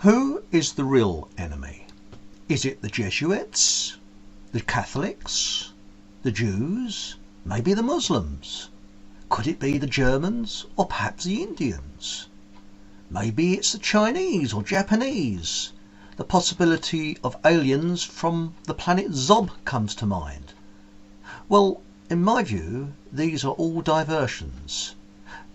Who is the real enemy? Is it the Jesuits, the Catholics, the Jews, maybe the Muslims? Could it be the Germans or perhaps the Indians? Maybe it's the Chinese or Japanese. The possibility of aliens from the planet Zob comes to mind. Well, in my view, these are all diversions.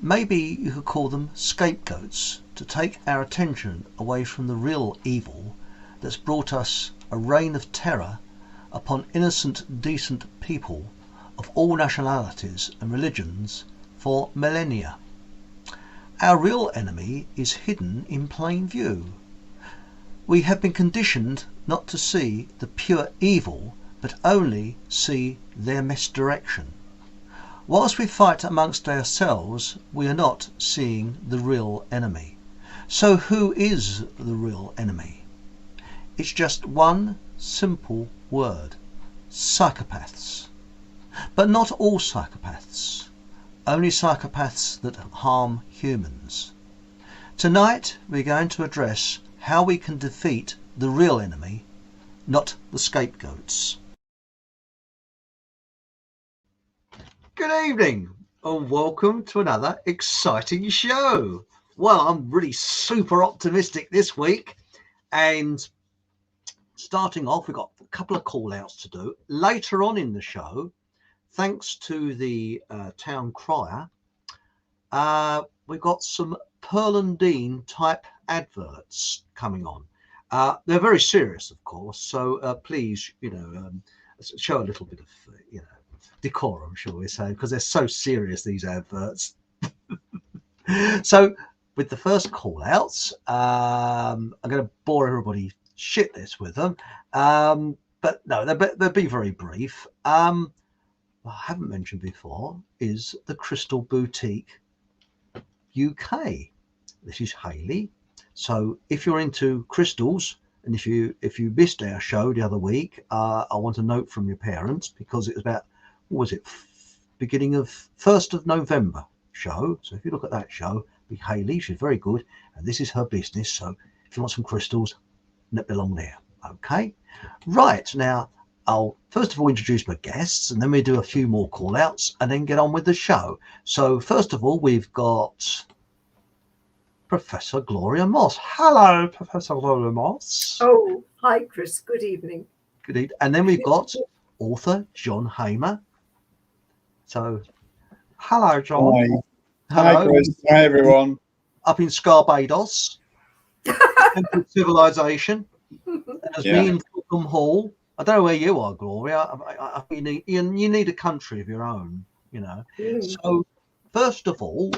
Maybe you could call them scapegoats to take our attention away from the real evil that's brought us a reign of terror upon innocent, decent people of all nationalities and religions for millennia. Our real enemy is hidden in plain view. We have been conditioned not to see the pure evil, but only see their misdirection. Whilst we fight amongst ourselves, we are not seeing the real enemy. So who is the real enemy? It's just one simple word: psychopaths. But not all psychopaths. Only psychopaths that harm humans. Tonight we're going to address how we can defeat the real enemy, not the scapegoats. Good evening and welcome to another exciting show. Well, I'm really super optimistic this week, and starting off, we've got a couple of call outs to do. Later on in the show, thanks to the town crier, we've got some Pearl and Dean type adverts coming on. They're very serious, of course, so please, show a little bit of, decorum, shall we say, because they're so serious, these adverts. So with the first call outs, I'm going to bore everybody shitless with them, but no, they'll be very brief. I haven't mentioned before is the Crystal Boutique UK. This is Hayley. So if you're into crystals, and if you missed our show the other week, I want a note from your parents, because it was about, what was it, beginning of 1st of November show. So if you look at that show, be Hayley, she's very good, and this is her business. So if you want some crystals, that belong there. Okay, right, now I'll first of all introduce my guests, and then we do a few more call outs and then get on with the show. So first of all, we've got Professor Gloria Moss. Hello, Professor Gloria Moss. Oh, hi, Chris. Good evening. Good evening. And then we've got author John Hamer. So, hello, John. Hi. Hello. Hi, Chris. Hi, everyone. Up in Scarbados, civilization. And as me in Fulham Hall. I don't know where you are, Gloria. I you need a country of your own, So, first of all,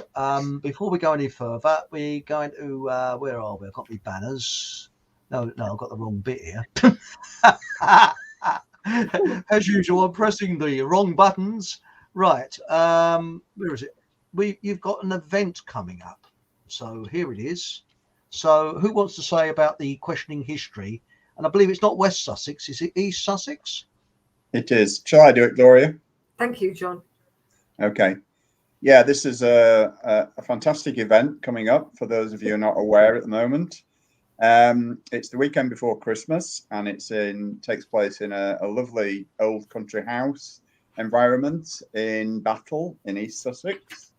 before we go any further, we're going to, where are we? I've got my banners. No, I've got the wrong bit here. As usual, I'm pressing the wrong buttons. Right, where is it? You've got an event coming up. So here it is. So who wants to say about the questioning history? And I believe it's not West Sussex. Is it East Sussex? It is. Shall I do it, Gloria? Thank you, John. Okay. Yeah, this is a fantastic event coming up for those of you who are not aware at the moment. It's the weekend before Christmas, and takes place in a lovely old country house environment in Battle in East Sussex,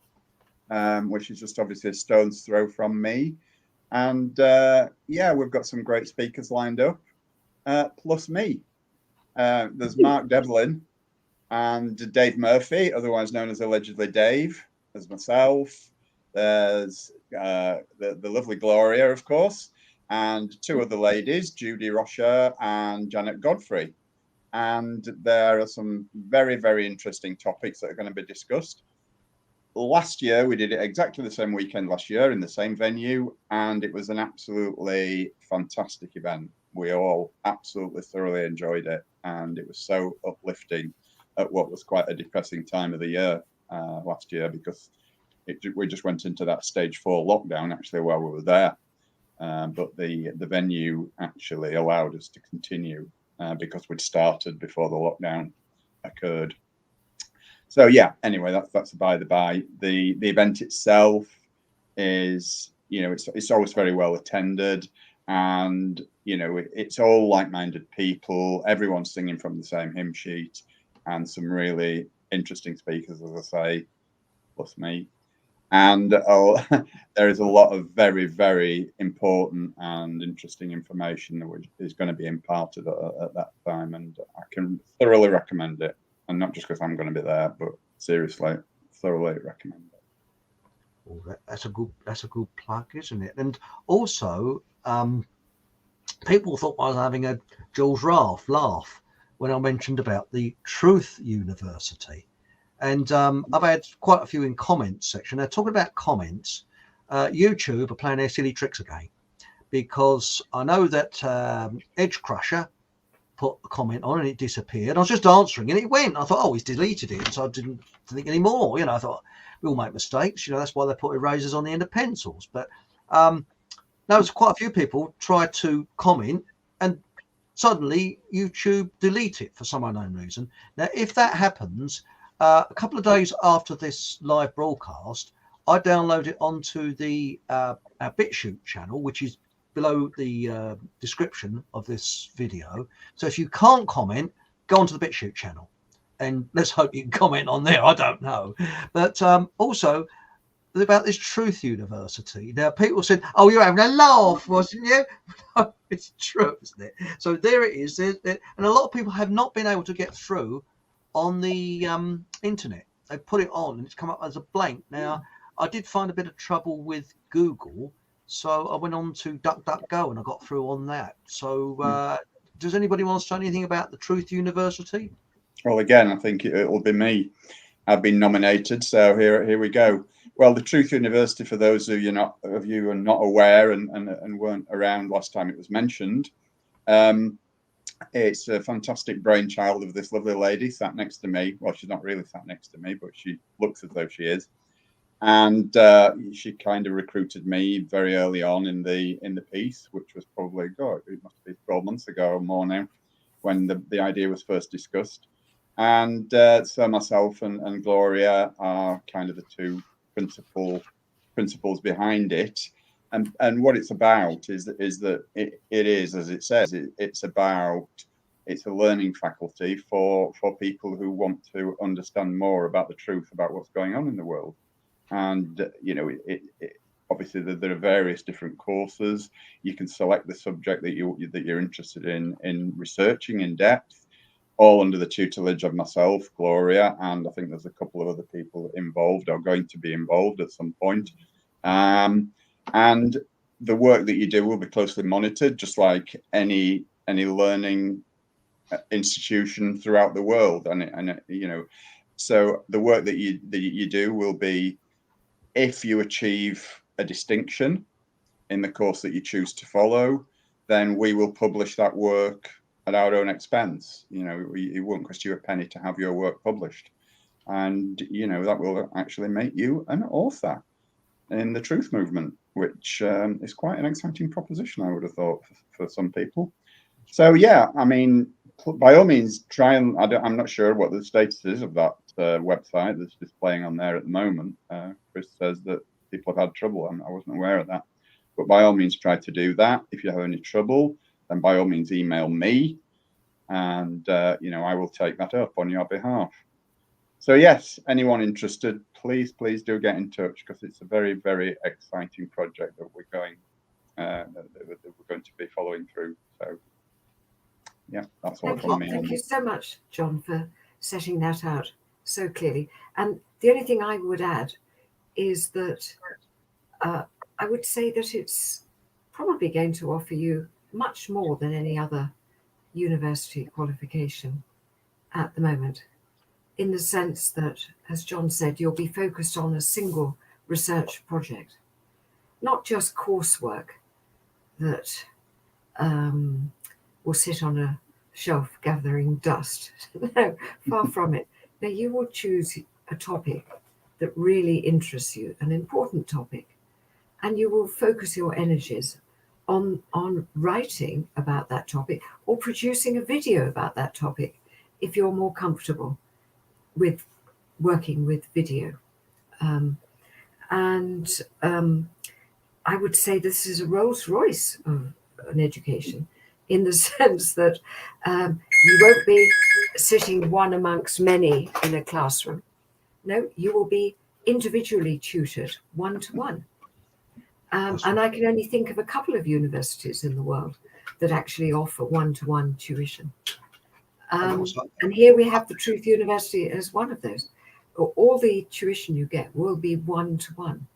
which is just obviously a stone's throw from me. And we've got some great speakers lined up, plus me. There's Mark Devlin and Dave Murphy, otherwise known as Allegedly Dave. There's myself. There's the lovely Gloria, of course, and two other ladies, Judy Rocher and Janet Godfrey. And there are some very, very interesting topics that are going to be discussed. Last year, we did it exactly the same weekend last year in the same venue, and it was an absolutely fantastic event. We all absolutely thoroughly enjoyed it, and it was so uplifting at what was quite a depressing time of the year last year, because we just went into that stage 4 lockdown actually while we were there. But the venue actually allowed us to continue because we'd started before the lockdown occurred. So yeah, anyway, that's by the by. The event itself is, it's always very well attended. and it's all like-minded people. Everyone's singing from the same hymn sheet, and some really interesting speakers, as I say, plus me. And there is a lot of very, very important and interesting information that is going to be imparted at that time, and I can thoroughly recommend it. And not just because I'm going to be there, but seriously, thoroughly recommend it. Well, that's a good plug, isn't it? And also, people thought I was having a Jules laugh when I mentioned about the Truth University. And I've had quite a few in comments section. Now, talking about comments, YouTube are playing their silly tricks again, because I know that Edge Crusher put a comment on and it disappeared. I was just answering and it went. I thought, oh, he's deleted it, so I didn't think anymore. I thought we all make mistakes. That's why they put erasers on the end of pencils. But there's quite a few people try to comment and suddenly YouTube delete it for some unknown reason. Now, if that happens, a couple of days after this live broadcast, I download it onto the our BitChute channel, which is below the description of this video. So if you can't comment, go onto the BitChute channel, and let's hope you can comment on there. I don't know, but also about this Truth University. Now, people said, "Oh, you're having a laugh, wasn't you?" No, it's true, isn't it? So there it is, and a lot of people have not been able to get through on the internet. They put it on and it's come up as a blank. Now, I did find a bit of trouble with Google, so I went on to DuckDuckGo and I got through on that. So does anybody want to say anything about the Truth University? Well, again, I think it'll be me. I've been nominated, so here we go. Well, the Truth University, for those of you who are not aware and weren't around last time it was mentioned, it's a fantastic brainchild of this lovely lady sat next to me. Well, she's not really sat next to me, but she looks as though she is. And she kind of recruited me very early on in the piece, which was probably, it must be 12 months ago or more now, when the idea was first discussed. And so myself and Gloria are kind of the two principles behind it. And what it's about is that it is, as it says, it's a learning faculty for people who want to understand more about the truth about what's going on in the world. And obviously there are various different courses. You can select the subject that you're interested in researching in depth, all under the tutelage of myself, Gloria, and I think there's a couple of other people involved or going to be involved at some point. And the work that you do will be closely monitored, just like any learning institution throughout the world. And so the work that you do will be, if you achieve a distinction in the course that you choose to follow, then we will publish that work at our own expense. It won't cost you a penny to have your work published, and that will actually make you an author in the truth movement, which is quite an exciting proposition, I would have thought, for some people. So yeah, I mean, by all means, try and I'm not sure what the status is of that website that's displaying on there at the moment. Chris says that people have had trouble, and I wasn't aware of that. But by all means, try to do that. If you have any trouble, then by all means email me, and I will take that up on your behalf. So yes, anyone interested, please do get in touch, because it's a very, very exciting project that we're going to be following through. So yeah, that's all from me. Thank you so much, John, for setting that out so clearly. And the only thing I would add is that I would say that it's probably going to offer you much more than any other university qualification at the moment, in the sense that, as John said, you'll be focused on a single research project, not just coursework that will sit on a shelf gathering dust. No, far from it. Now, you will choose a topic that really interests you, an important topic, and you will focus your energies on writing about that topic or producing a video about that topic if you're more comfortable with working with video. I would say this is a Rolls Royce of an education, in the sense that you won't be sitting one amongst many in a classroom. No, you will be individually tutored one-to-one. And I can only think of a couple of universities in the world that actually offer one-to-one tuition. And here we have the Truth University as one of those. All the tuition you get will be one-to-one,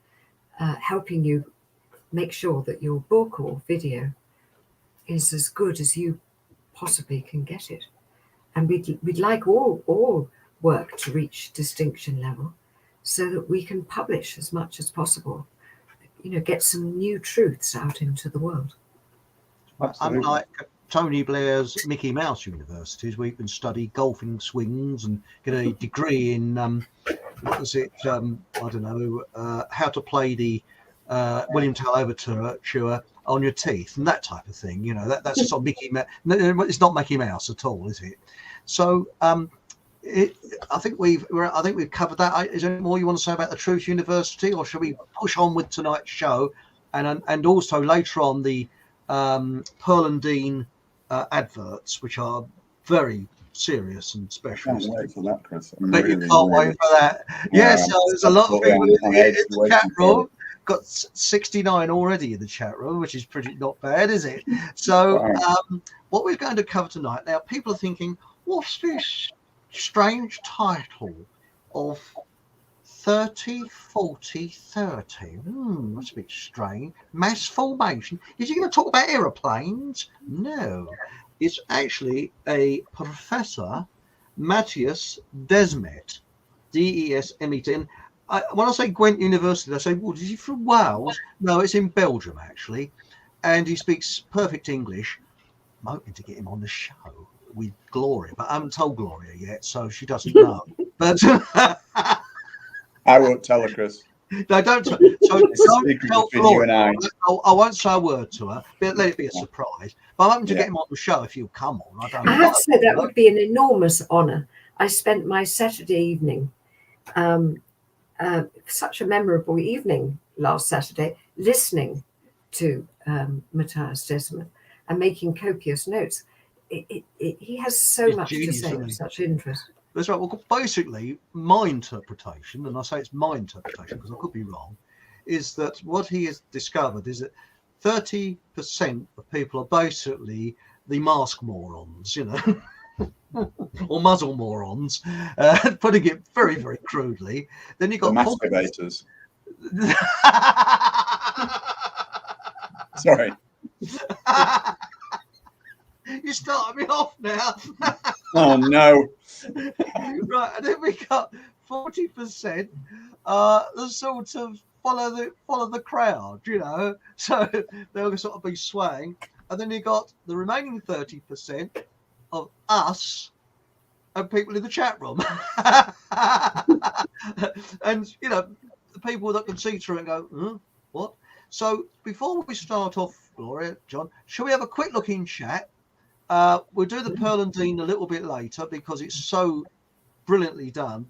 helping you make sure that your book or video is as good as you possibly can get it. And we'd like all work to reach distinction level so that we can publish as much as possible, get some new truths out into the world. Absolutely. Unlike Tony Blair's Mickey Mouse universities, where you can study golfing swings and get a degree in how to play the William Tell Overture on your teeth and that type of thing. That's just not Mickey Mouse. No, it's not Mickey Mouse at all, is it? So I think we've covered that. Is there any more you want to say about the Truth University, or should we push on with tonight's show, and also later on the Pearl and Dean adverts, which are very serious and special. I can't wait for that, Chris. But you can't wait for that. Yes, there's a lot of people in the chat room. Got 69 already in the chat room, which is pretty not bad, is it? So what we're going to cover tonight, now people are thinking, what's this strange title of 30, 40, 30? That's a bit strange. Mass formation. Is he going to talk about aeroplanes? No. It's actually a Professor Matthias Desmet, Desmet. When I say Gwent University, I say, well, is he from Wales? No, it's in Belgium, actually. And he speaks perfect English. I'm hoping to get him on the show with Gloria, but I haven't told Gloria yet, so she doesn't know. But I won't tell her, Chris. No, don't. So don't tell Gloria. I won't say a word to her, but let it be a surprise. But I'm hoping to get him on the show if he'll come on. I have to say that would be an enormous honour. I spent my Saturday evening, such a memorable evening last Saturday, listening to Matthias Desmet and making copious notes. He has so much to say, such interest. That's right. Well, basically, my interpretation, and I say it's my interpretation because I could be wrong, is that what he has discovered is that 30% of people are basically the mask morons, or muzzle morons, putting it very, very crudely. Then you've got the masturbators. Sorry. You started me off now. Oh no. Right, and then we got 40% the sort of follow the crowd, so they'll sort of be swaying. And then you got the remaining 30% of us and people in the chat room. And the people that can see through and go, what? So before we start off, Gloria, John, shall we have a quick look in chat? We'll do the Pearl and Dean a little bit later because it's so brilliantly done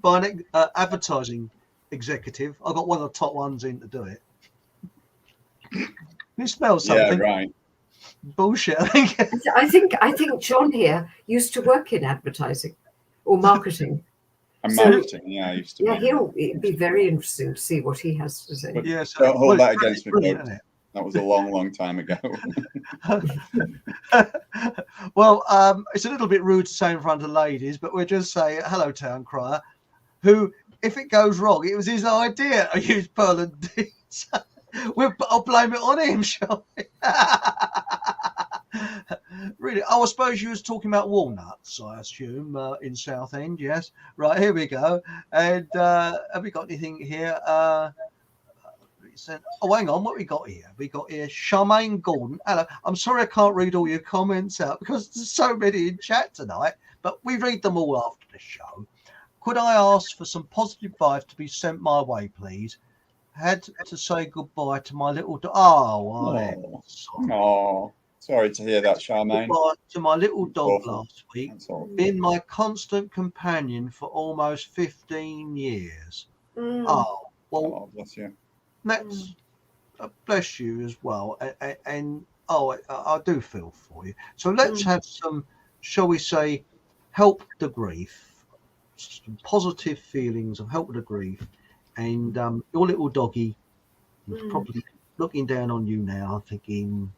by an advertising executive. I got one of the top ones in to do it. You smell something? Yeah, right. Bullshit. I think John here used to work in advertising or marketing. And marketing, yeah, I used to. Yeah, it'd be very interesting to see what he has to say. But don't hold that against me, folks. That was a long, long time ago. Well, it's a little bit rude to say in front of ladies, but we'll just say hello, Town Crier, who, if it goes wrong, it was his idea to use Pearl and Dean. I'll blame it on him, shall we? Really? Oh, I suppose you was talking about walnuts, I assume, in Southend, yes. Right, here we go. And have we got anything here? Oh, hang on, what we got here? We got here Charmaine Gordon. Hello. I'm sorry I can't read all your comments out because there's so many in chat tonight, but we read them all after the show. Could I ask for some positive vibes to be sent my way, please? Had to say goodbye to my little dog. Sorry to hear that, Charmaine. Goodbye to my little dog last week. Been my constant companion for almost 15 years. Oh, well, bless you. That's bless you as well. And I do feel for you. So let's have some, shall we say, help the grief, some positive feelings of help the grief. And your little doggy is probably looking down on you now, thinking,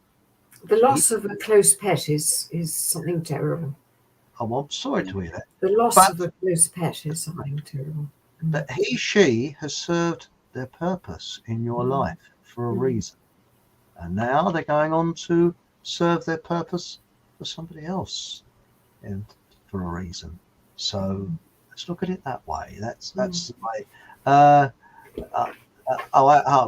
the loss of a close pet is something terrible. oh, I'm sorry to hear that. The loss But of a close pet is something terrible. that she has served their purpose in your life for a reason. And now they're going on to serve their purpose for somebody else and for a reason. So let's look at it that way. That's the way. Here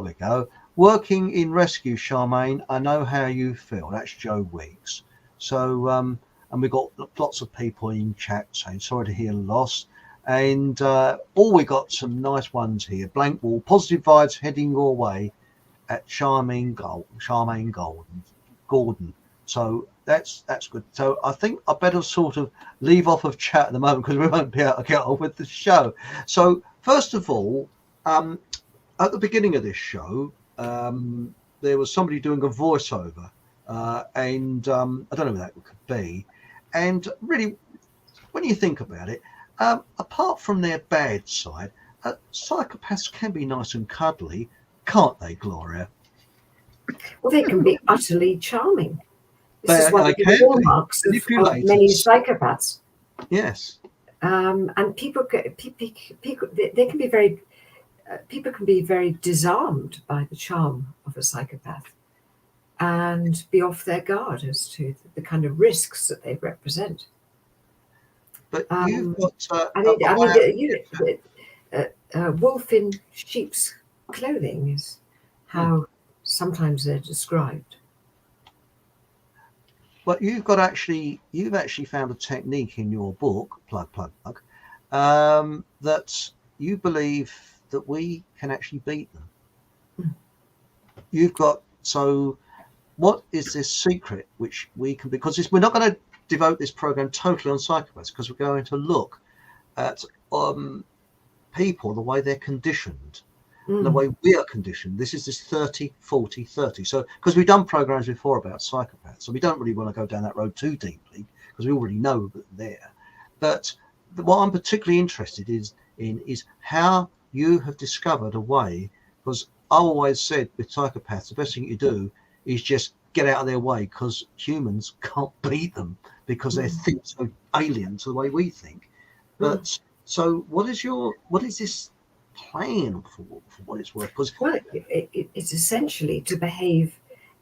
we go. Working in rescue, Charmaine, I know how you feel. That's Joe Weeks. So, and we've got lots of people in chat saying, sorry to hear loss. And we got some nice ones here. Blank wall, positive vibes heading your way at Charmaine Gordon. So that's good. So I think I better sort of leave off of chat at the moment because we won't be able to get on with the show. So first of all, at the beginning of this show, there was somebody doing a voiceover, and I don't know who that could be. And really, when you think about it, apart from their bad side, psychopaths can be nice and cuddly, can't they, Gloria? Well, they can be utterly charming. This is one of the can hallmarks of many psychopaths. Yes. And people can be very. People can be very disarmed by the charm of a psychopath and be off their guard as to the kind of risks that they represent. But you've got. Wolf in sheep's clothing is how sometimes they're described. But you've actually found a technique in your book, plug, that you believe that we can actually beat them. You've got, so what is this secret which we can, because we're not going to devote this program totally on psychopaths, because we're going to look at people, the way they're conditioned, the way we are conditioned. This is this 30, 40, 30. So, because we've done programs before about psychopaths, so we don't really want to go down that road too deeply, because we already know that they're there. But what I'm particularly interested in is how you have discovered a way, because I always said with psychopaths, the best thing you do is just get out of their way, because humans can't beat them because they think so alien to the way we think. But so what is this plan for what it's worth? Because it's essentially to behave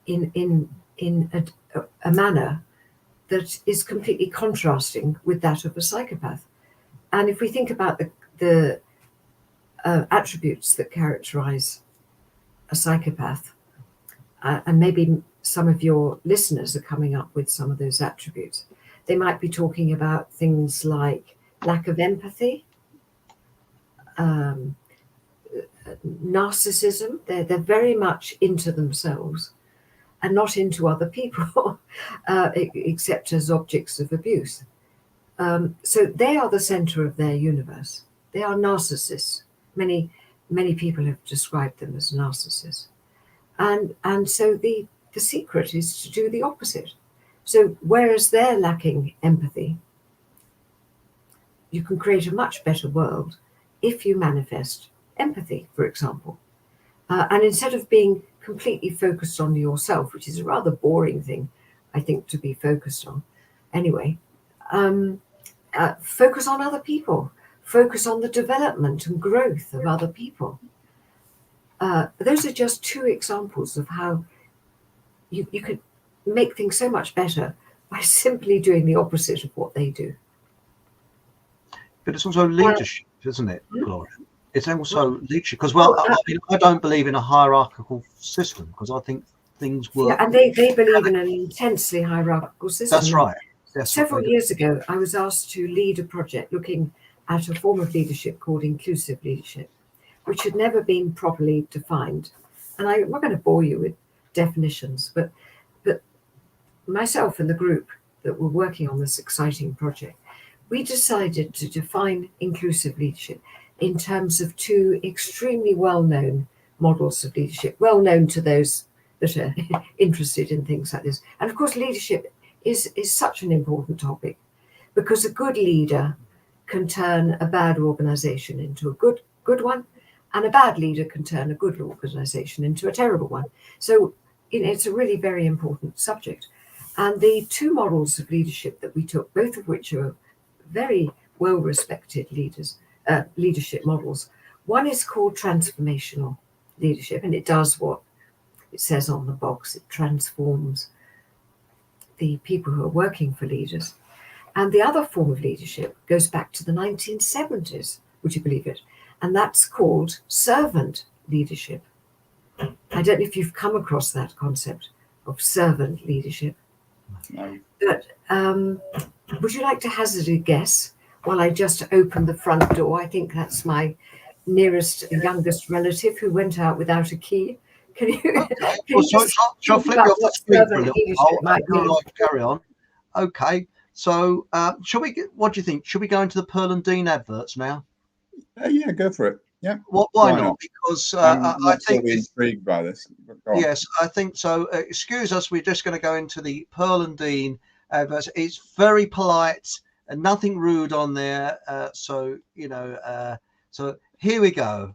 in a manner that is completely contrasting with that of a psychopath. And if we think about the attributes that characterize a psychopath, and maybe some of your listeners are coming up with some of those attributes, they might be talking about things like lack of empathy, narcissism. They're very much into themselves and not into other people, except as objects of abuse. So they are the center of their universe. They are narcissists. Many people have described them as narcissists. And so the secret is to do the opposite. So whereas they're lacking empathy, you can create a much better world if you manifest empathy, for example. And instead of being completely focused on yourself, which is a rather boring thing, I think, to be focused on anyway, focus on other people, focus on the development and growth of other people. Those are just two examples of how you could make things so much better by simply doing the opposite of what they do. But it's also leadership, isn't it, Gloria? It's also leadership, because, well, I don't believe in a hierarchical system, because I think things work. Yeah, and they believe in an intensely hierarchical system. That's right. Several years ago, I was asked to lead a project looking at a form of leadership called inclusive leadership, which had never been properly defined. And I'm not going to bore you with definitions, but myself and the group that were working on this exciting project, we decided to define inclusive leadership in terms of two extremely well-known models of leadership, well known to those that are interested in things like this. And of course, leadership is such an important topic, because a good leader can turn a bad organization into a good one, and a bad leader can turn a good organization into a terrible one. So it's a really very important subject. And the two models of leadership that we took, both of which are very well respected leadership models. One is called transformational leadership, and it does what it says on the box. It transforms the people who are working for leaders. And the other form of leadership goes back to the 1970s, would you believe it? And that's called servant leadership. I don't know if you've come across that concept of servant leadership. No. But would you like to hazard a guess while I just open the front door? I think that's my nearest youngest relative who went out without a key. Can you? Okay. Shall I flip you off the screen for a little while? Carry on. Okay. So, what do you think? Should we go into the Pearl and Dean adverts now? Yeah, go for it. Yeah. Why not? Because I'm I think intrigued by this. Yes, I think so. Excuse us. We're just going to go into the Pearl and Dean adverts. It's very polite and nothing rude on there. So here we go.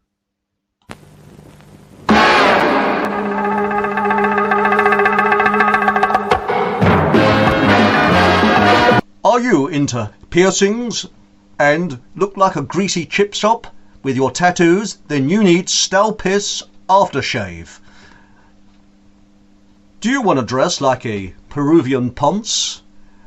Are you into piercings and look like a greasy chip shop with your tattoos? Then you need Stalpiss aftershave. Do you want to dress like a Peruvian ponce?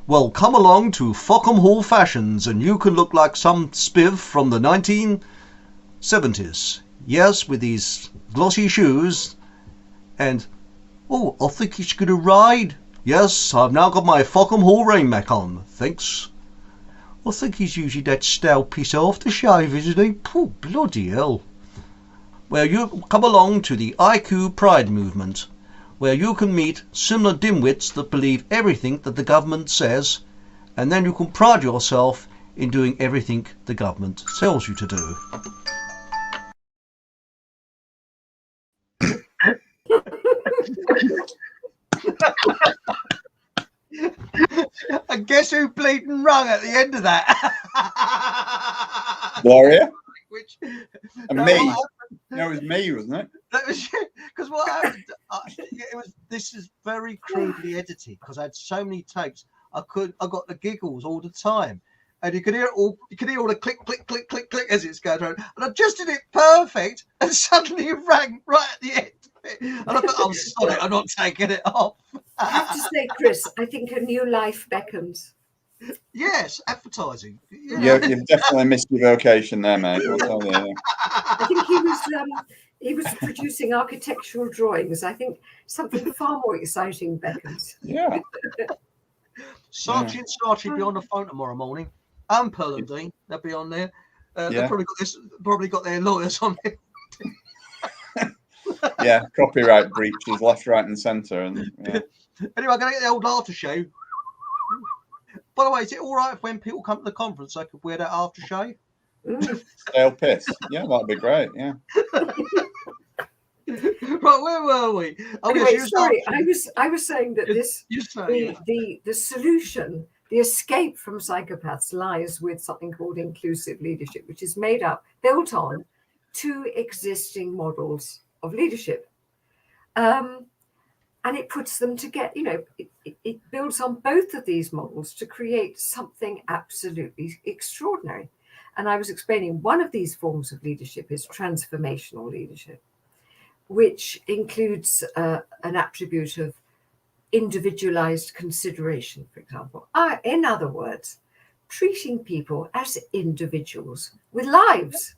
Well, come along to Fockham Hall Fashions and you can look like some spiv from the 1970s. Yes, with these glossy shoes and, oh, I think he's going to ride. Yes, I've now got my Fockham Hall rainmac on, thanks. I think he's using that Stalpiss aftershave, isn't he? Oh, bloody hell. Well, you come along to the IQ Pride movement, where you can meet similar dimwits that believe everything that the government says, and then you can pride yourself in doing everything the government tells you to do. And guess who bleeding rung at the end of that? Gloria? Which, And me. No, it was me, wasn't it? That was because what happened, this is very crudely edited because I had so many takes. I got the giggles all the time, and you could hear all the click click click click click as it's going around, and I just did it perfect, and suddenly it rang right at the end. And I thought, I'm sorry, I'm not taking it off. I have to say, Chris, I think a new life beckons. Yes, advertising. Yeah. You've definitely missed your vocation there, mate. I'll tell you. I think he was producing architectural drawings. I think something far more exciting beckons. Yeah. Sergeant will be on the phone tomorrow morning. And Pearl and Dean, they'll be on there. They've probably got their lawyers on there. Yeah, copyright breaches left, right, and centre. And anyway, I'm going to get the old aftershave. By the way, is it all right if when people come to the conference, I could wear that aftershave? Stale piss. Yeah, that'd be great. Yeah. Right, where were we? Oh, anyway, yes, sorry, I was saying that the solution, the escape from psychopaths lies with something called inclusive leadership, which is built on two existing models of leadership. And it puts them together, it builds on both of these models to create something absolutely extraordinary. And I was explaining one of these forms of leadership is transformational leadership, which includes an attribute of individualized consideration, for example. In other words, treating people as individuals with lives.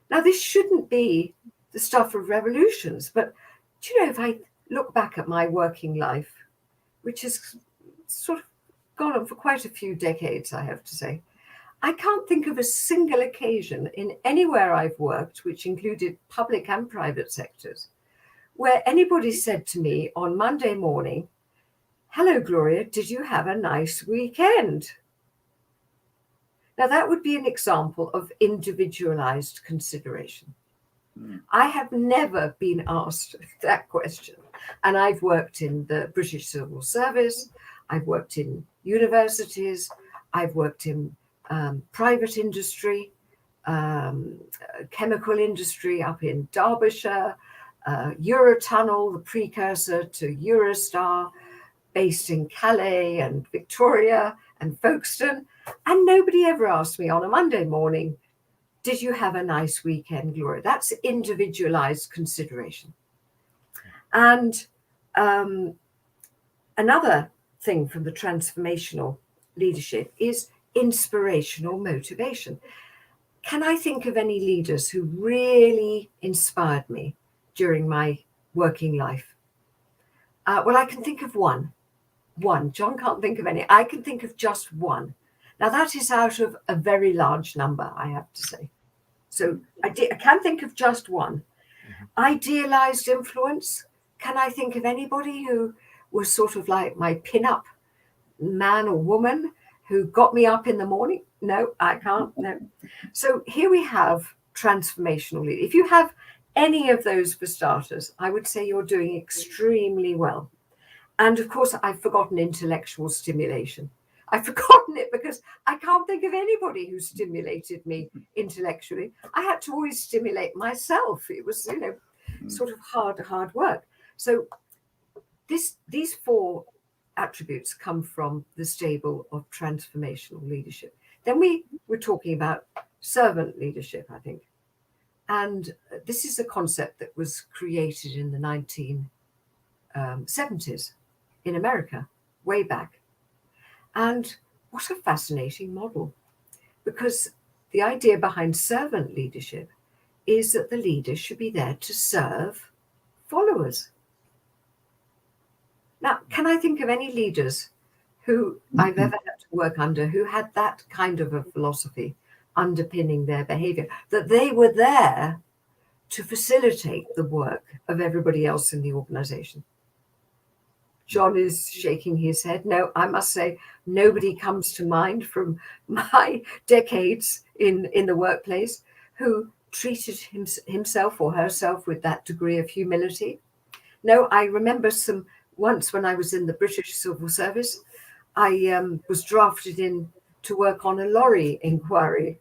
Now, this shouldn't be the stuff of revolutions, but do you know, if I look back at my working life, which has sort of gone on for quite a few decades, I have to say, I can't think of a single occasion in anywhere I've worked, which included public and private sectors, where anybody said to me on Monday morning, "Hello, Gloria, did you have a nice weekend?" Now, that would be an example of individualized consideration. I have never been asked that question. And I've worked in the British Civil Service, I've worked in universities, I've worked in private industry, chemical industry up in Derbyshire, Eurotunnel, the precursor to Eurostar, based in Calais and Victoria and Folkestone. And nobody ever asked me on a Monday morning, did you have a nice weekend, Gloria? That's individualized consideration. And another thing from the transformational leadership is inspirational motivation. Can I think of any leaders who really inspired me during my working life? Well, I can think of one. John can't think of any. I can think of just one. Now, that is out of a very large number, I have to say. So I can think of just one. Idealized influence. Can I think of anybody who was sort of like my pin-up man or woman who got me up in the morning? No, I can't. No. So here we have transformational leader. If you have any of those for starters, I would say you're doing extremely well. And of course, I've forgotten intellectual stimulation. I've forgotten it because I can't think of anybody who stimulated me intellectually. I had to always stimulate myself. It was, sort of hard work. So these four attributes come from the stable of transformational leadership. Then we were talking about servant leadership, I think. And this is a concept that was created in the 1970s in America, way back. And what a fascinating model, because the idea behind servant leadership is that the leader should be there to serve followers. Now, can I think of any leaders who I've ever had to work under who had that kind of a philosophy underpinning their behavior, that they were there to facilitate the work of everybody else in the organization? John is shaking his head. No, I must say, nobody comes to mind from my decades in the workplace who treated himself or herself with that degree of humility. No, I remember once when I was in the British Civil Service, I was drafted in to work on a lorry inquiry,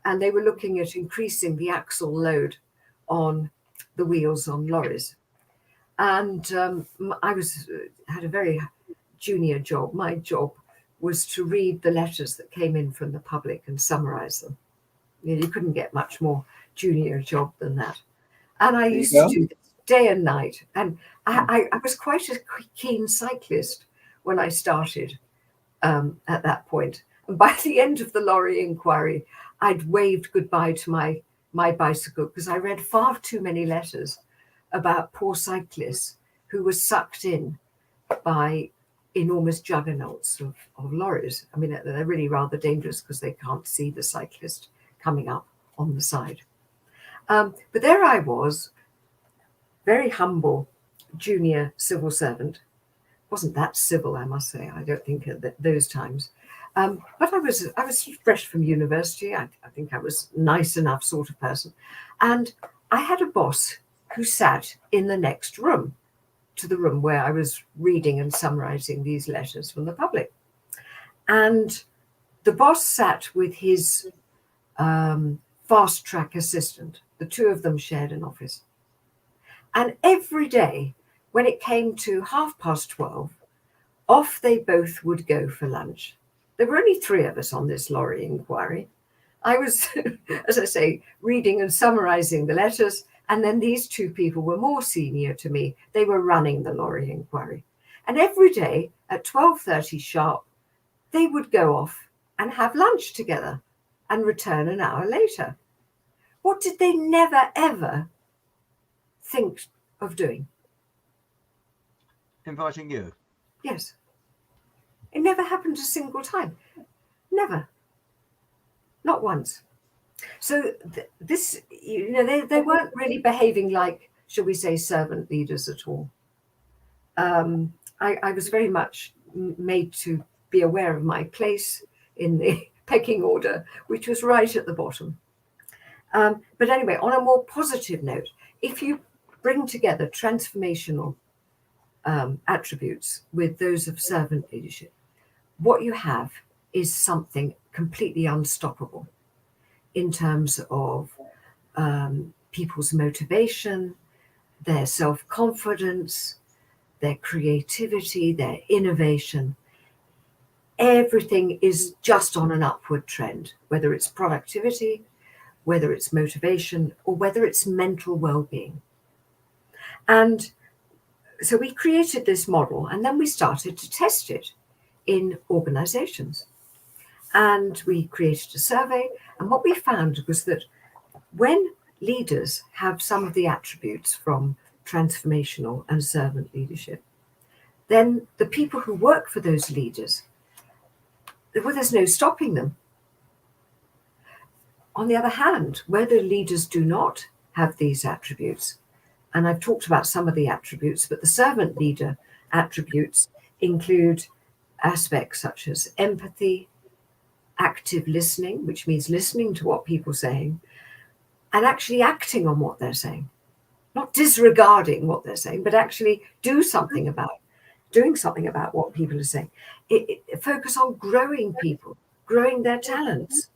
and they were looking at increasing the axle load on the wheels on lorries. And I had a very junior job. My job was to read the letters that came in from the public and summarize them. You couldn't get much more junior job than that. And I used to do this day and night. And I was quite a keen cyclist when I started at that point. And by the end of the lorry inquiry, I'd waved goodbye to my bicycle because I read far too many letters about poor cyclists who were sucked in by enormous juggernauts of lorries. I mean, they're really rather dangerous because they can't see the cyclist coming up on the side. But there I was, very humble junior civil servant. Wasn't that civil, I must say. I don't think at those times. But I was fresh from university. I think I was nice enough sort of person. And I had a boss who sat in the next room to the room where I was reading and summarizing these letters from the public. And the boss sat with his fast track assistant. The two of them shared an office. And every day when it came to 12:30, off they both would go for lunch. There were only three of us on this lorry inquiry. I was, as I say, reading and summarizing the letters. And then these two people were more senior to me. They were running the lorry inquiry. And every day at 12:30 sharp, they would go off and have lunch together and return an hour later. What did they never, ever think of doing? Inviting you. Yes. It never happened a single time. Never. Not once. So this, they weren't really behaving like, shall we say, servant leaders at all. I was very much made to be aware of my place in the pecking order, which was right at the bottom. But anyway, on a more positive note, if you bring together transformational attributes with those of servant leadership, what you have is something completely unstoppable in terms of people's motivation, their self-confidence, their creativity, their innovation. Everything is just on an upward trend, whether it's productivity, whether it's motivation, or whether it's mental well-being. And so we created this model, and then we started to test it in organizations. And we created a survey, and what we found was that when leaders have some of the attributes from transformational and servant leadership, then the people who work for those leaders, well, there's no stopping them. On the other hand, where the leaders do not have these attributes, and I've talked about some of the attributes, but the servant leader attributes include aspects such as empathy, active listening, which means listening to what people are saying, and actually acting on what they're saying. Not disregarding what they're saying, but actually doing something about what people are saying. Focus on growing people, growing their talents.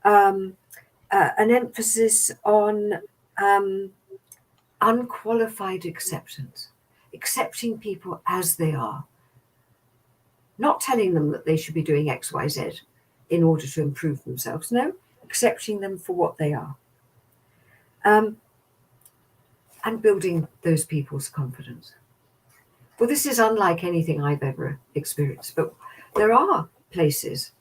An emphasis on unqualified acceptance, accepting people as they are, not telling them that they should be doing X, Y, Z in order to improve themselves. No, accepting them for what they are. And building those people's confidence. Well, this is unlike anything I've ever experienced, but there are places,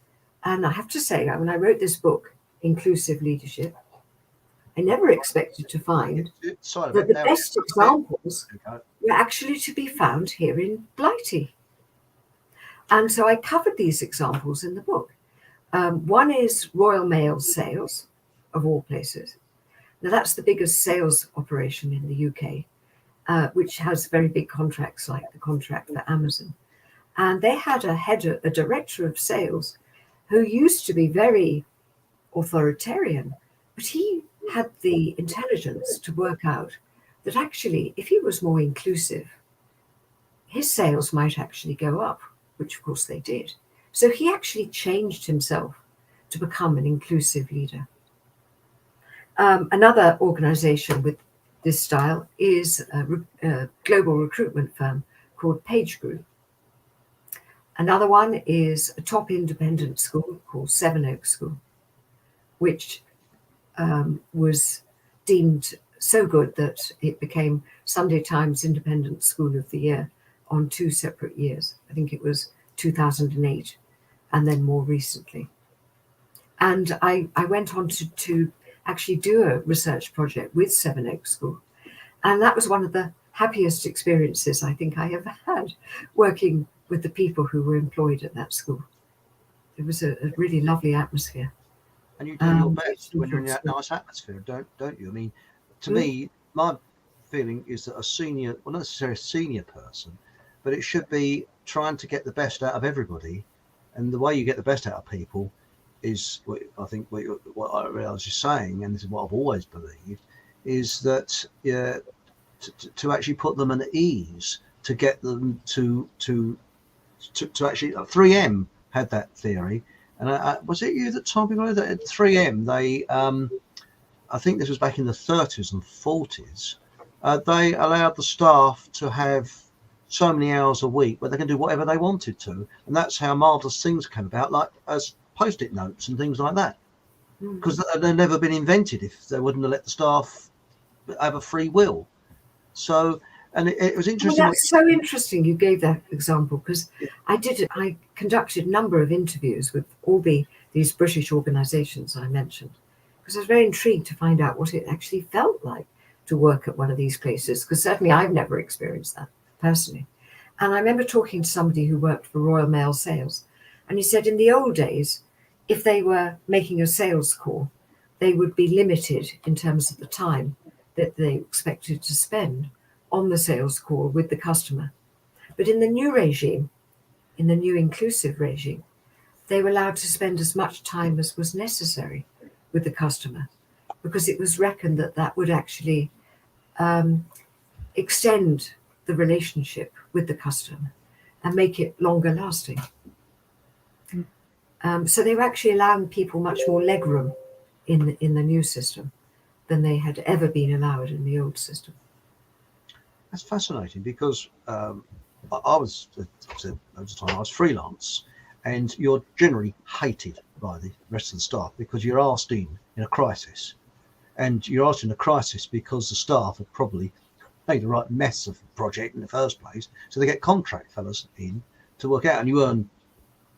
and I have to say, when I wrote this book, Inclusive Leadership, I never expected to find that the best examples were actually to be found here in Blighty. And so I covered these examples in the book. One is Royal Mail Sales, of all places. Now, that's the biggest sales operation in the UK, which has very big contracts like the contract for Amazon. And they had a director of sales who used to be very authoritarian, but he had the intelligence to work out that actually, if he was more inclusive, his sales might actually go up, which of course they did. So he actually changed himself to become an inclusive leader. Another organization with this style is a global recruitment firm called Page Group. Another one is a top independent school called Sevenoaks School, which was deemed so good that it became Sunday Times Independent School of the Year on 2 separate years. I think it was 2008 and then more recently. And I went on to actually do a research project with Sevenoaks School. And that was one of the happiest experiences I think I ever had, working with the people who were employed at that school. It was a really lovely atmosphere. And you do your best when you're in that nice atmosphere, don't you? I mean, to me, my feeling is that a senior, well, not necessarily a senior person, but it should be trying to get the best out of everybody. And the way you get the best out of people is what I think what I realise you're saying, and this is what I've always believed, is that to actually put them at ease, to get them to actually 3M had that theory, and was it you that told me that at 3M they I think this was back in the 30s and 40s, they allowed the staff to have so many hours a week where they can do whatever they wanted to, and that's how marvelous things came about, like as post-it notes and things like that, because they'd never been invented if they wouldn't have let the staff have a free will. So, and it was interesting. Well, that's so interesting you gave that example, because I conducted a number of interviews with all these British organisations I mentioned, because I was very intrigued to find out what it actually felt like to work at one of these places, because certainly I've never experienced that personally. And I remember talking to somebody who worked for Royal Mail Sales, and he said in the old days, if they were making a sales call, they would be limited in terms of the time that they expected to spend on the sales call with the customer. But in the new regime, in the new inclusive regime, they were allowed to spend as much time as was necessary with the customer. because it was reckoned that that would actually extend the relationship with the customer and make it longer lasting. So they were actually allowing people much more legroom in the new system than they had ever been allowed in the old system. That's fascinating, because I was at the time I was freelance, and you're generally hated by the rest of the staff because you're asked in a crisis, and you're asked in a crisis because the staff have probably made the right mess of the project in the first place, so they get contract fellas in to work out, and you earn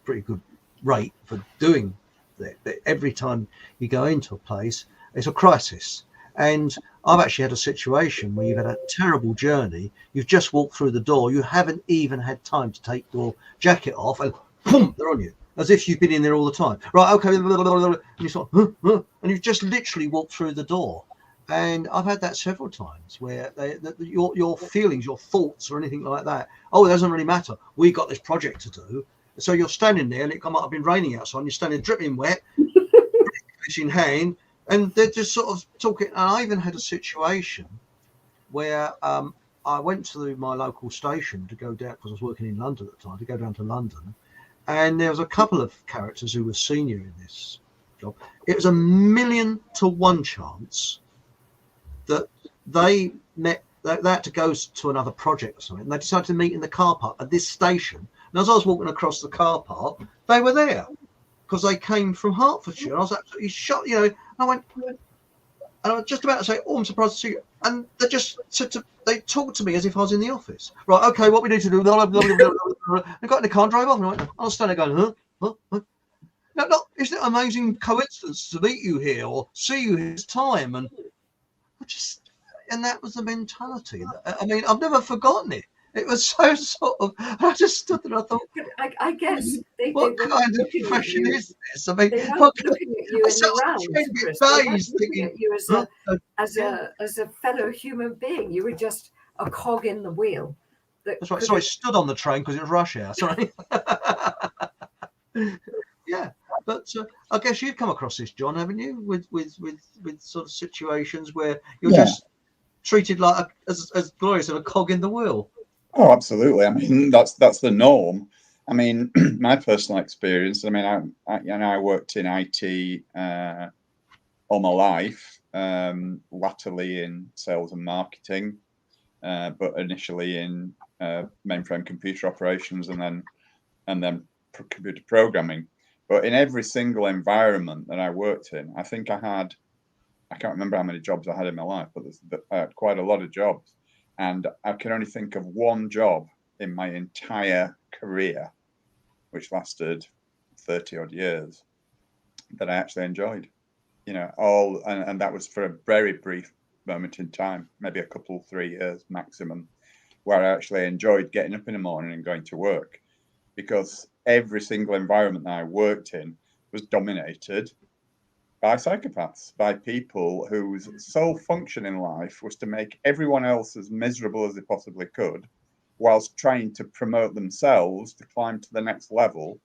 pretty good rate for doing that. But every time you go into a place, it's a crisis. And I've actually had a situation where you've had a terrible journey, you've just walked through the door, you haven't even had time to take your jacket off, and boom, they're on you, as if you've been in there all the time. Right, okay, and you sort of, and you've just literally walked through the door. And I've had that several times where your feelings, your thoughts, or anything like that, oh, it doesn't really matter, we got this project to do. So you're standing there, and it might have been raining outside, and you're standing dripping wet, fish in hand, and they're just sort of talking. And I even had a situation where I went to my local station to go down, because I was working in London at the time, to go down to London, and there was a couple of characters who were senior in this job. It was 1,000,000 to 1 chance that they met. They had to go to another project or something, and they decided to meet in the car park at this station. And as I was walking across the car park, they were there because they came from Hertfordshire. And I was absolutely shocked, And I went, and I was just about to say, "Oh, I'm surprised to see you." And they just they talked to me as if I was in the office. Right, okay, what we need to do? Blah, blah, blah, blah, blah. I got in the car and drove off. And I was standing there going, huh? No, isn't it an amazing coincidence to meet you here or see you this time? And and that was the mentality. I mean, I've never forgotten it. It was so sort of, I just stood there and I thought, I guess what kind of profession is this? I mean, they weren't looking at you in the round, Chris. They weren't looking thinking, at you as a fellow human being. You were just a cog in the wheel. That's right. So I stood on the train because it was rush hour. Sorry. Yeah, but I guess you've come across this, John, haven't you? With sort of situations where you're just treated like, as Gloria said, a cog in the wheel. Oh, absolutely. I mean, that's the norm. I mean, my personal experience. I mean, I worked in IT all my life. Latterly in sales and marketing, but initially in mainframe computer operations, and then computer programming. But in every single environment that I worked in, I think I can't remember how many jobs I had in my life, but I had quite a lot of jobs. And I can only think of one job in my entire career, which lasted 30 odd years, that I actually enjoyed. And that was for a very brief moment in time, maybe a couple, 3 years maximum, where I actually enjoyed getting up in the morning and going to work, because every single environment that I worked in was dominated by psychopaths, by people whose sole function in life was to make everyone else as miserable as they possibly could, whilst trying to promote themselves to climb to the next level,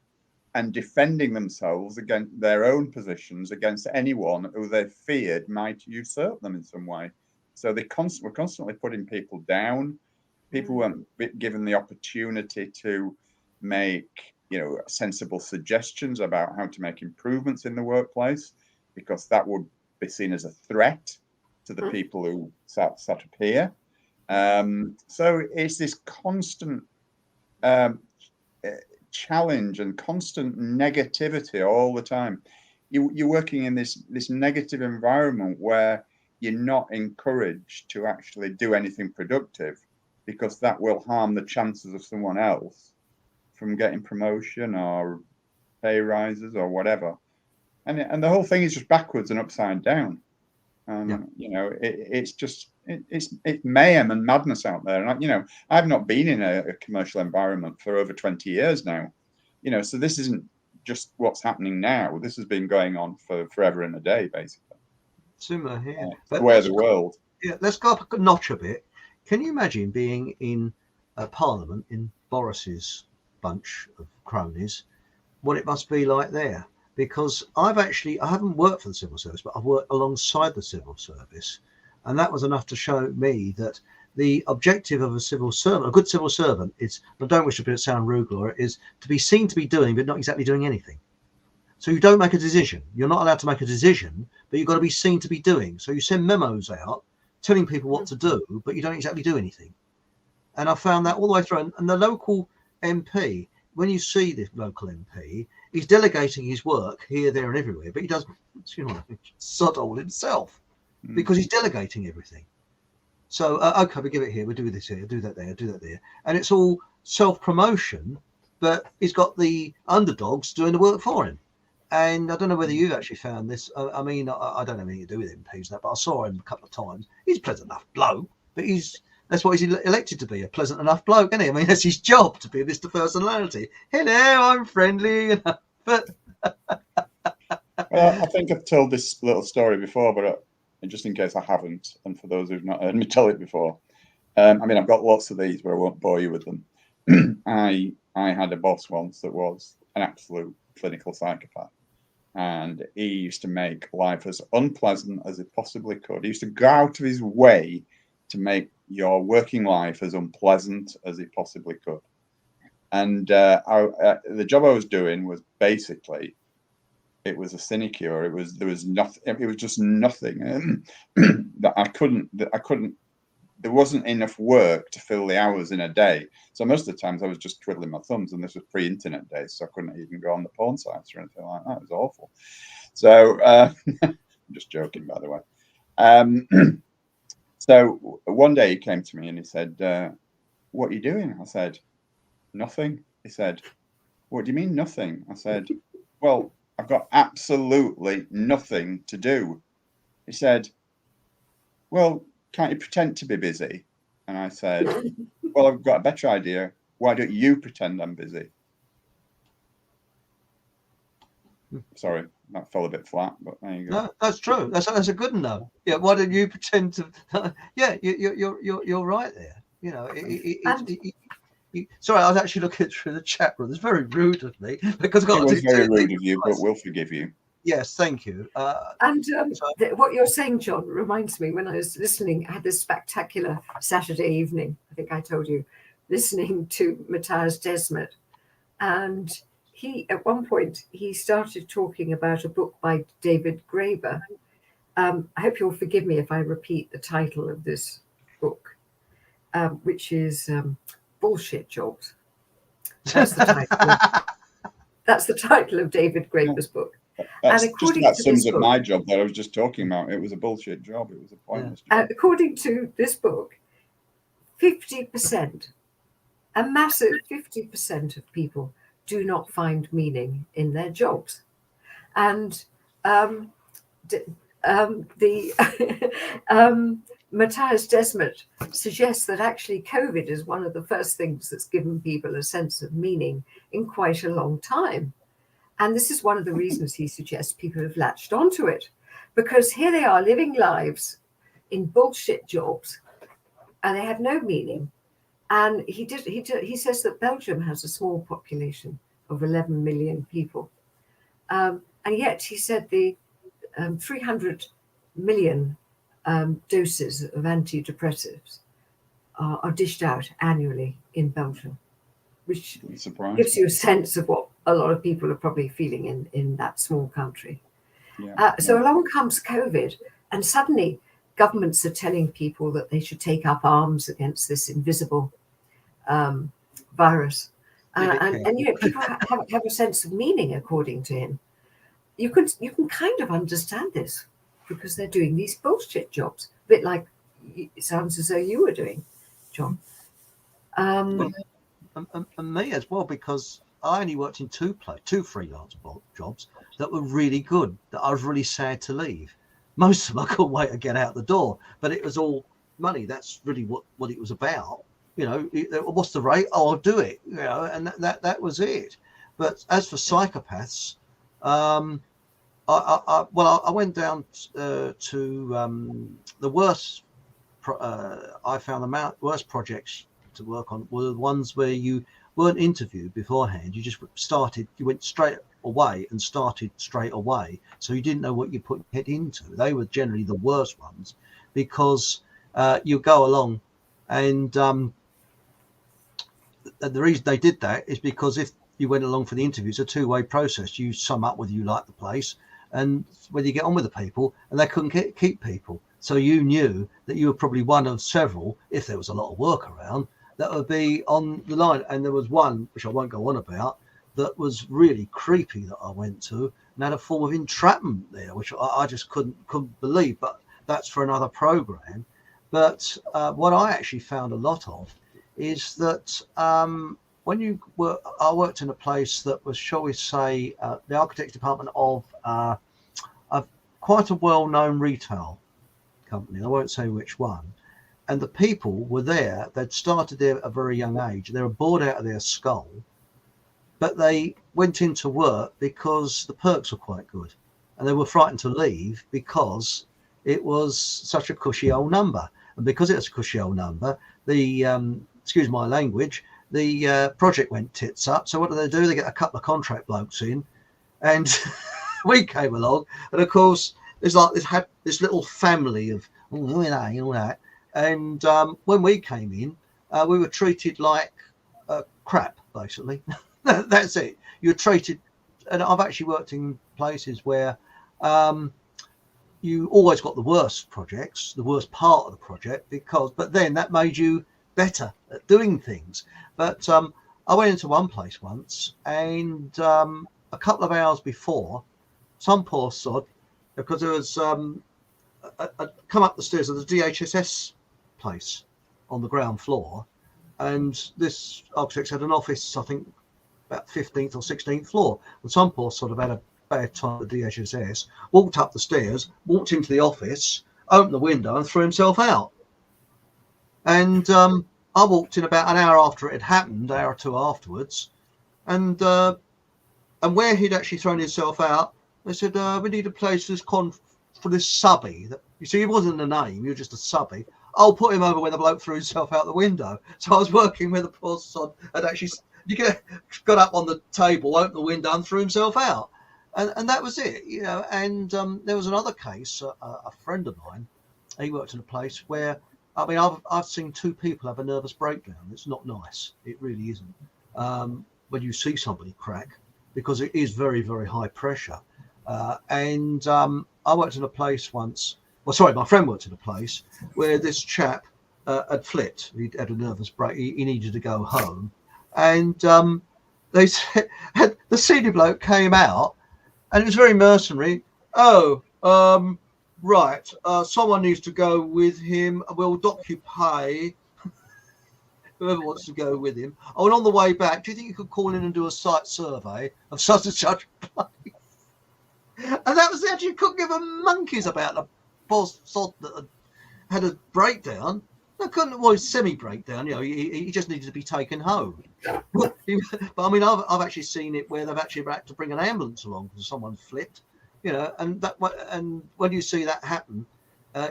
and defending themselves against their own positions against anyone who they feared might usurp them in some way. So they were constantly putting people down. People weren't given the opportunity to make sensible suggestions about how to make improvements in the workplace, because that would be seen as a threat to the people who sat up here. So it's this constant challenge and constant negativity all the time. You're working in this negative environment where you're not encouraged to actually do anything productive, because that will harm the chances of someone else from getting promotion or pay rises or whatever. And the whole thing is just backwards and upside down. It's mayhem and madness out there. And I've not been in a commercial environment for over 20 years now. So this isn't just what's happening now. This has been going on for forever and a day, basically. Similar here. But the way of the world. Yeah, let's go up a notch a bit. Can you imagine being in Parliament in Boris's bunch of cronies? What it must be like there. because I haven't worked for the civil service, but I've worked alongside the civil service, and that was enough to show me that the objective of a civil servant, a good civil servant, is, I don't wish to sound rude, Gloria, is to be seen to be doing, but not exactly doing anything. So you don't make a decision. You're not allowed to make a decision, but you've got to be seen to be doing. So you send memos out telling people what to do, but you don't exactly do anything. And I found that all the way through. And the local MP, when you see the local MP, he's delegating his work here, there, and everywhere, but he does, sod all himself because he's delegating everything. So, okay, we give it here, we do this here, do that there, do that there. And it's all self-promotion, but he's got the underdogs doing the work for him. And I don't know whether you've actually found this. I mean, I don't have anything to do with MPs, but I saw him a couple of times. He's a pleasant enough bloke, but that's what he's elected to be, a pleasant enough bloke, isn't he? I mean, that's his job, to be Mr. Personality. Hello, I'm friendly. But well, I think I've told this little story before, but just in case I haven't, and for those who've not heard me tell it before, I mean, I've got lots of these, but I won't bore you with them. I had a boss once that was an absolute clinical psychopath, and he used to make life as unpleasant as he possibly could. He used to go out of his way to make your working life as unpleasant as he possibly could. And the job I was doing was basically, it was a sinecure. There was nothing. It was just nothing that I couldn't. There wasn't enough work to fill the hours in a day. So most of the times I was just twiddling my thumbs, and this was pre-internet days, so I couldn't even go on the porn sites or anything like that. It was awful. So I'm just joking, by the way. So one day he came to me and he said, "What are you doing?" I said, "Nothing." He said, "What do you mean nothing?" I said, "Well, I've got absolutely nothing to do." He said, "Well, can't you pretend to be busy?" And I said, "Well, I've got a better idea. Why don't you pretend I'm busy?" Sorry, that fell a bit flat, but there you go. No, that's true. That's a good no. Yeah, why don't you pretend to? Yeah, you're right there. You know, sorry, I was actually looking through the chat room. It's very rude of me because it was very rude of you, but we'll forgive you. Yes, thank you. What you're saying, John, reminds me when I was listening. I had this spectacular Saturday evening. I think I told you, listening to Matthias Desmet, and at one point he started talking about a book by David Graeber. I hope you'll forgive me if I repeat the title of this book, which is Bullshit Jobs. That's the title. That's the title of David Graeber's book. That sums up my job that I was just talking about. It was a bullshit job. It was a pointless job. According to this book, 50%, a massive 50% of people do not find meaning in their jobs. And Matthias Desmet suggests that actually COVID is one of the first things that's given people a sense of meaning in quite a long time. And this is one of the reasons he suggests people have latched onto it, because here they are living lives in bullshit jobs and they have no meaning. And he says that Belgium has a small population of 11 million people. And yet he said the 300 million doses of antidepressives are dished out annually in Belgium, which gives you a sense of what a lot of people are probably feeling in that small country. So along comes COVID, and suddenly governments are telling people that they should take up arms against this invisible virus. And people have a sense of meaning, according to him. You can kind of understand this because they're doing these bullshit jobs, a bit like it sounds as though you were doing, John. And me as well, because I only worked in two freelance jobs that were really good, that I was really sad to leave. Most of them I couldn't wait to get out the door, but it was all money. That's really what it was about. You know, what's the rate? Oh, I'll do it. You know, and that was it. But as for psychopaths, I went down to the worst. I found the worst projects to work on were the ones where you weren't interviewed beforehand. You just started. You went straight away and started straight away. So you didn't know what you put your head into. They were generally the worst ones because you go along and the reason they did that is because if you went along for the interview, it's a two-way process. You sum up whether you like the place and whether you get on with the people, and they couldn't keep people. So you knew that you were probably one of several, if there was a lot of work around, that would be on the line. And there was one, which I won't go on about, that was really creepy that I went to and had a form of entrapment there, which I just couldn't believe. But that's for another program. But what I actually found a lot of is that when I worked in a place that was, shall we say, the architects department of quite a well-known retail company. I won't say which one. And the people were there. They'd started there at a very young age. They were bored out of their skull, but they went into work because the perks were quite good, and they were frightened to leave because it was such a cushy old number. And because it was a cushy old number, the excuse my language, the project went tits up. So what do? They get a couple of contract blokes in, and we came along, and of course there's like this little family of all that. And when we came in, we were treated like crap, basically. That's it. You're treated, and I've actually worked in places where you always got the worst projects, the worst part of the project, but then that made you better at doing things. But I went into one place once, and a couple of hours before, some poor sod, because there was I'd come up the stairs of the DHSS place on the ground floor, and this architect had an office, I think, about 15th or 16th floor, and some poor sort of had a bad time at the DHSS, walked up the stairs, walked into the office, opened the window and threw himself out. And I walked in about an hour after it had happened, an hour or two afterwards, and where he'd actually thrown himself out, they said, we need a place for this subby. You see, he wasn't a name, he was just a subby. I'll put him over where the bloke threw himself out the window. So I was working where the poor sod had actually got up on the table, opened the window and threw himself out. And that was it, you know. And there was another case, a friend of mine, he worked in a place where, I mean, I've seen two people have a nervous breakdown. It's not nice. It really isn't. When you see somebody crack, because it is very, very high pressure. And I worked in a place once, my friend worked in a place where this chap had flipped. He had a nervous break. He needed to go home. And they said, the senior bloke came out, and it was very mercenary. Right, someone needs to go with him. We'll dock you pay. Whoever wants to go with him. Oh, and on the way back, do you think you could call in and do a site survey of such and such a place? And that was it. You couldn't give a monkeys about the poor sod that had a breakdown. I couldn't, well, semi-breakdown, you know, he just needed to be taken home. But I mean, I've actually seen it where they've actually had to bring an ambulance along because someone flipped, you know, and when you see that happen,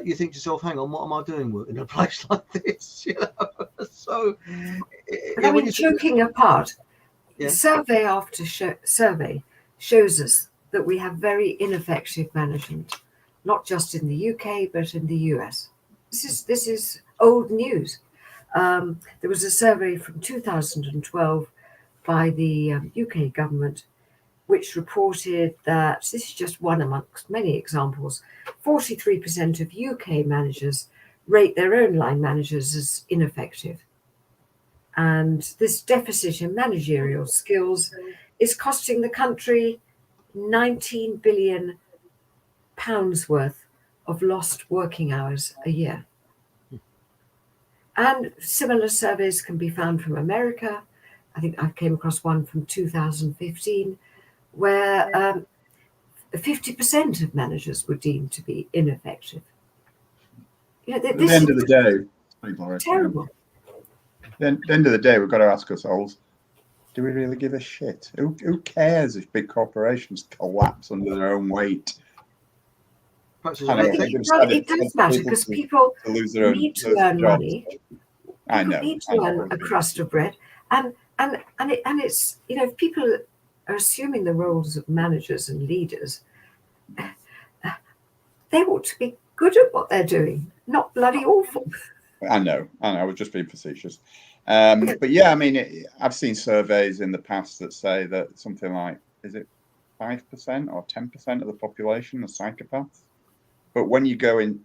you think to yourself, hang on, what am I doing working in a place like this, you know? So, I mean, joking apart, yeah. Survey after survey shows us that we have very ineffective management, not just in the UK, but in the US. This is old news. There was a survey from 2012 by the UK government, which reported that, this is just one amongst many examples, 43% of UK managers rate their own line managers as ineffective. And this deficit in managerial skills is costing the country £19 billion worth of lost working hours a year. And similar surveys can be found from America. I think I came across one from 2015, where 50% of managers were deemed to be ineffective. You know, at the end of the day, terrible. At the end of the day, we've got to ask ourselves, do we really give a shit? Who cares if big corporations collapse under their own weight? It does matter because people need to earn money. I know. Need to earn a crust of bread, and it's, you know, if people are assuming the roles of managers and leaders, they ought to be good at what they're doing, not bloody awful. I know, I was just being facetious. But yeah, I mean, I've seen surveys in the past that say that something like, is it 5% or 10% of the population are psychopaths? But when you go in,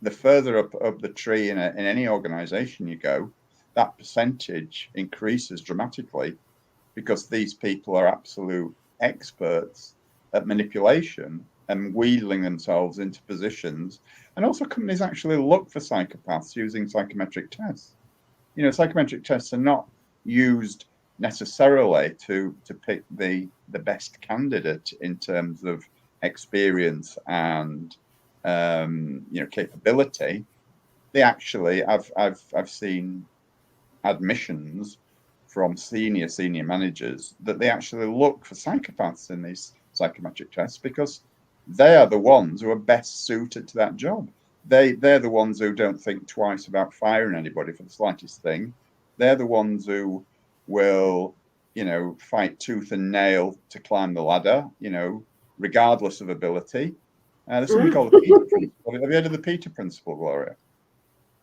the further up the tree in any organization you go, that percentage increases dramatically, because these people are absolute experts at manipulation and wheedling themselves into positions. And also companies actually look for psychopaths using psychometric tests. You know, psychometric tests are not used necessarily to pick the best candidate in terms of experience and capability. They actually, I've seen admissions from senior managers that they actually look for psychopaths in these psychometric tests, because they are the ones who are best suited to that job. They're the ones who don't think twice about firing anybody for the slightest thing. They're the ones who will, fight tooth and nail to climb the ladder, regardless of ability. There's something called the Peter Principle. Have you heard of the Peter Principle, Gloria?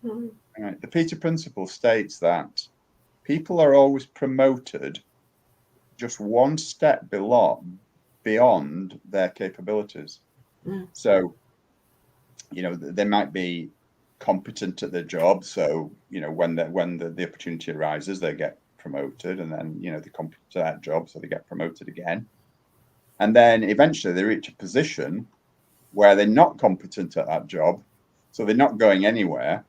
Right. The Peter Principle states that people are always promoted just one step beyond their capabilities. So, they might be competent at their job. So, when the opportunity arises, they get promoted, and then, they're competent at that job, so they get promoted again. And then eventually they reach a position where they're not competent at that job, so they're not going anywhere.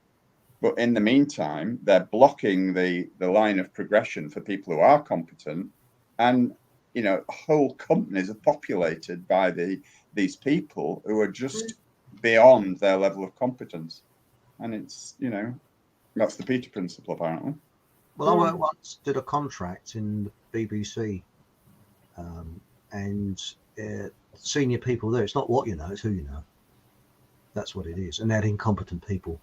But in the meantime, they're blocking the line of progression for people who are competent. And, whole companies are populated by these people who are just beyond their level of competence. And it's, that's the Peter Principle, apparently. Well, I once did a contract in the BBC, and senior people there, it's not what you know, it's who you know. That's what it is. And they had incompetent people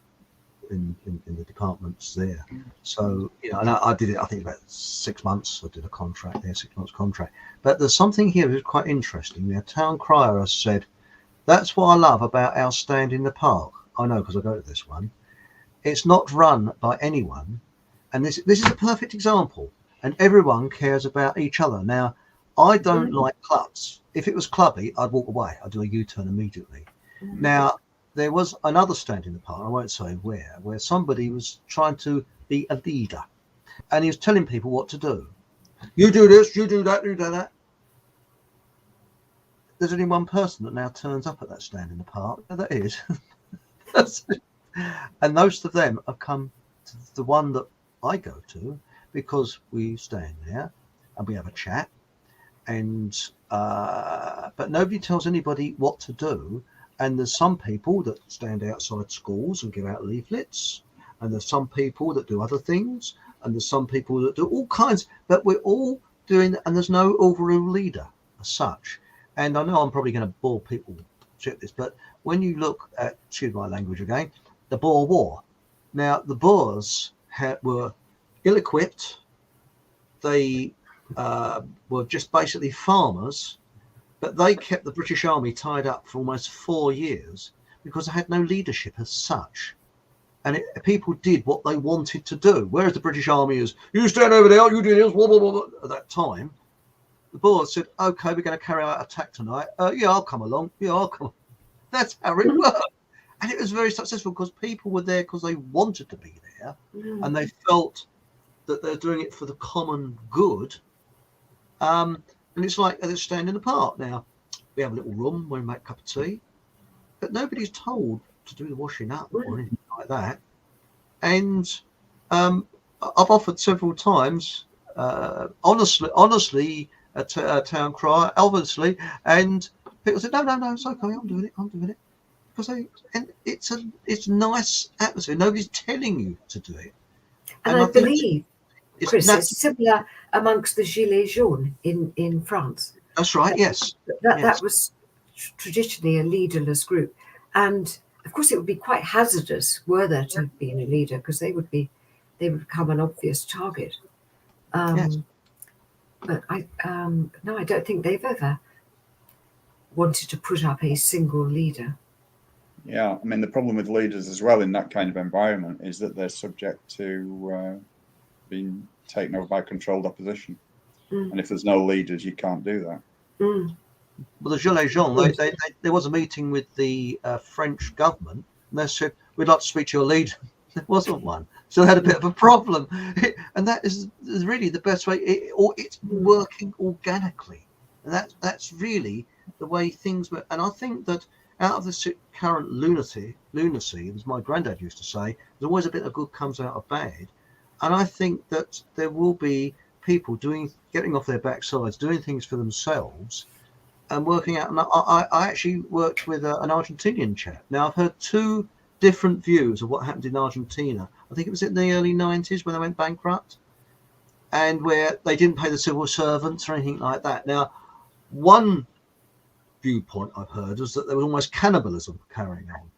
in the departments there. So, and I did it, I think about 6 months. I did a contract there, 6 months contract. But there's something here that's quite interesting. The town crier has said, that's what I love about our stand in the park. I know, because I go to this one. It's not run by anyone. And this is a perfect example. And everyone cares about each other. Now, I don't like clubs. If it was clubby, I'd walk away. I'd do a U-turn immediately. Now, there was another stand in the park, I won't say where somebody was trying to be a leader. And he was telling people what to do. You do this, you do that, you do that. There's only one person that now turns up at that stand in the park. That is. And most of them have come to the one that I go to, because we stand there and we have a chat. And but nobody tells anybody what to do. And there's some people that stand outside schools and give out leaflets, and there's some people that do other things, and there's some people that do all kinds, but we're all doing, and there's no overall leader as such. And I know I'm probably going to bore people to this, but when you look at, excuse my language again, the Boer War. Now, the Boers were ill-equipped. They were just basically farmers, but they kept the British Army tied up for almost 4 years because they had no leadership as such. And people did what they wanted to do. Whereas the British Army is, you stand over there, you do this, blah, blah, blah. At that time, the Boers said, okay, we're going to carry out an attack tonight. Yeah, I'll come along. Yeah, I'll come. That's how it worked. And it was very successful because people were there because they wanted to be there, and they felt that they're doing it for the common good. And it's like they stand in the park. Now, we have a little room where we make a cup of tea, but nobody's told to do the washing up or anything like that. And I've offered several times, honestly, a town crier, obviously, and people said, no, it's okay, I'm doing it. Because it's nice atmosphere. Nobody's telling you to do it. And I believe, Chris, it's similar amongst the Gilets jaunes in France. That's right, yes. That was traditionally a leaderless group. And of course, it would be quite hazardous were there to have been a leader, because they would become an obvious target. Yes. But no, I don't think they've ever wanted to put up a single leader. Yeah, I mean, the problem with leaders as well in that kind of environment is that they're subject to being taken over by controlled opposition. And if there's no leaders, you can't do that. Well, the Gilets Jaunes, there was a meeting with the French government, and they said, we'd like to speak to your leader. There wasn't one. So they had a bit of a problem. And that is really the best way. It's working organically. And that's really the way things work. And I think that out of this current lunacy, as my granddad used to say, there's always a bit of good comes out of bad. And I think that there will be people getting off their backsides, doing things for themselves, and working out. And I actually worked with an Argentinian chap. Now, I've heard two different views of what happened in Argentina. I think it was in the early 90s when they went bankrupt, and where they didn't pay the civil servants or anything like that. Now, one viewpoint I've heard was that there was almost cannibalism carrying on.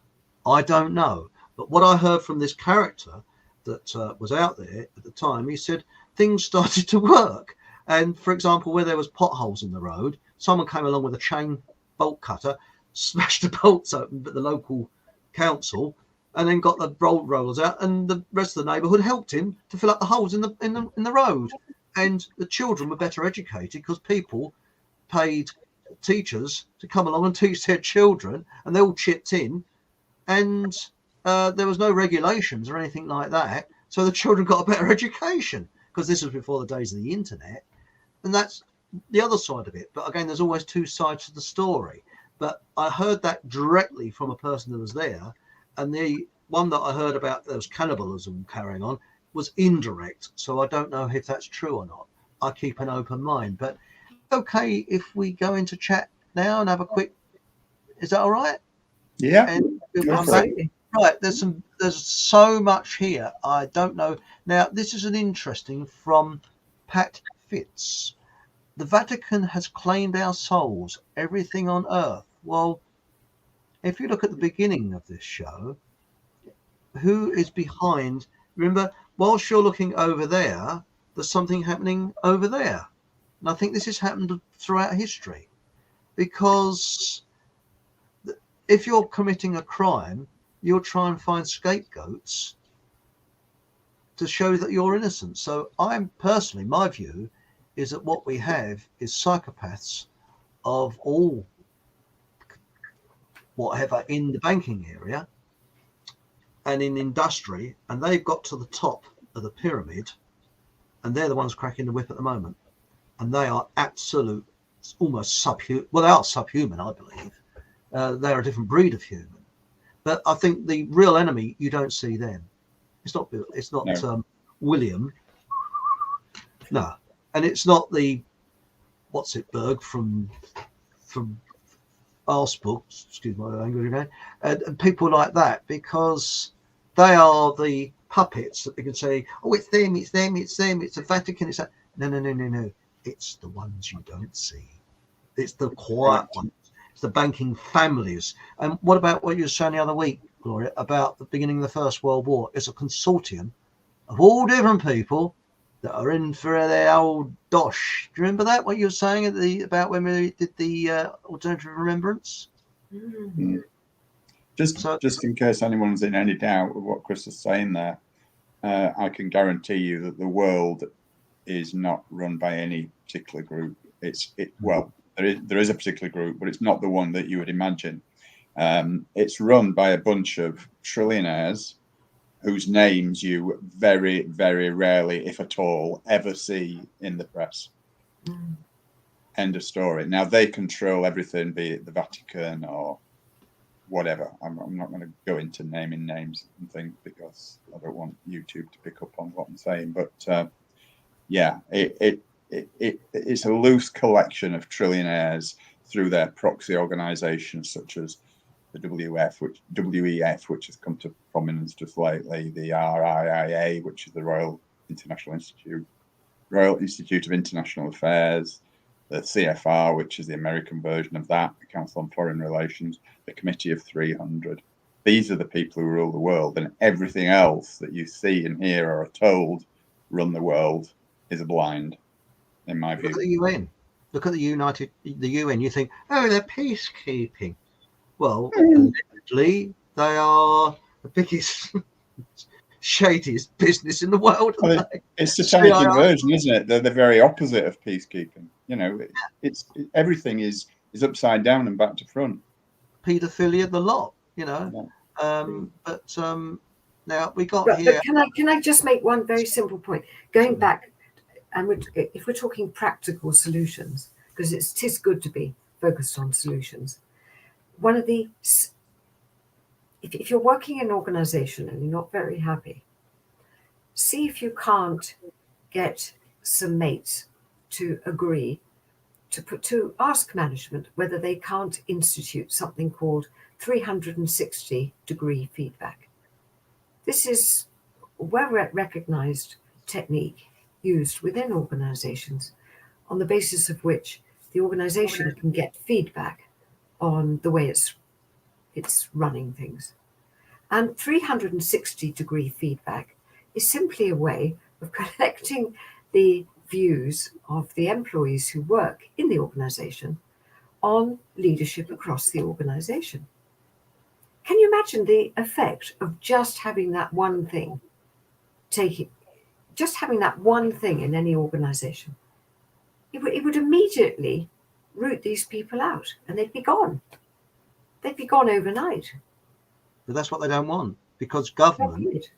I don't know. But what I heard from this character that was out there at the time, he said things started to work. And for example, where there was potholes in the road, someone came along with a chain bolt cutter, smashed the bolts open, but the local council, and then got the rollers out, and the rest of the neighbourhood helped him to fill up the holes in the road. And the children were better educated because people paid teachers to come along and teach their children, and they all chipped in, and there was no regulations or anything like that. So the children got a better education, because this was before the days of the internet. And that's the other side of it. But again, there's always two sides to the story. But I heard that directly from a person that was there. And the one that I heard about there was cannibalism carrying on was indirect. So I don't know if that's true or not. I keep an open mind. But okay, if we go into chat now and have a quick, is that all right? Yeah. And Absolutely. right, there's so much here. I don't know. Now, this is an interesting from Pat Fitz. The Vatican has claimed our souls, everything on earth. Well, if you look at the beginning of this show, who is behind? Remember, whilst you're looking over there, there's something happening over there. And I think this has happened throughout history, because if you're committing a crime, you'll try and find scapegoats to show that you're innocent. So my view is that what we have is psychopaths of all whatever in the banking area and in industry, and they've got to the top of the pyramid, and they're the ones cracking the whip at the moment. And they are absolute, almost subhuman. Well, they are subhuman, I believe. They're a different breed of human. But I think the real enemy, you don't see them. It's not no. William. No. And it's not the, Berg from Arsburg, excuse my language again, and people like that, because they are the puppets that they can say, oh, it's them, it's the Vatican, it's that. No. It's the ones you don't see. It's the quiet ones. It's the banking families. And what about what you were saying the other week, Gloria, about the beginning of the First World War? It's a consortium of all different people that are in for their old dosh. Do you remember that? What you were saying about when we did the alternative remembrance? Mm-hmm. Just in case anyone's in any doubt of what Chris is saying there, I can guarantee you that the world is not run by any particular group. There is a particular group, but it's not the one that you would imagine. It's run by a bunch of trillionaires whose names you very, very rarely, if at all, ever see in the press. End of story. Now, they control everything, be it the Vatican or whatever. I'm not going to go into naming names and things because I don't want YouTube to pick up on what I'm saying. But it's a loose collection of trillionaires through their proxy organizations such as the WEF, which has come to prominence just lately, the RIIA, which is the Royal Institute of International Affairs, the CFR, which is the American version of that, the Council on Foreign Relations, the Committee of 300. These are the people who rule the world, and everything else that you see and hear or are told run the world is blind. in my view. Look at the UN. Look at the UN. You think, oh, they're peacekeeping. Well, allegedly, they are the biggest, shadiest business in the world. Well, it's the Satanic inversion, isn't it? They're the very opposite of peacekeeping. You know, everything is upside down and back to front. Paedophilia, the lot. You know, now we got here. But can I just make one very simple point? Going back, and if we're talking practical solutions, because it is good to be focused on solutions. One of the, if you're working in an organization and you're not very happy, see if you can't get some mates to agree to ask management whether they can't institute something called 360-degree feedback. This is a well-recognized technique used within organizations, on the basis of which the organization can get feedback on the way it's running things. And 360-degree feedback is simply a way of collecting the views of the employees who work in the organization on leadership across the organization. Can you imagine the effect of just having that one thing, just having that one thing in any organization? It would immediately root these people out and they'd be gone. They'd be gone overnight. But that's what they don't want, because government,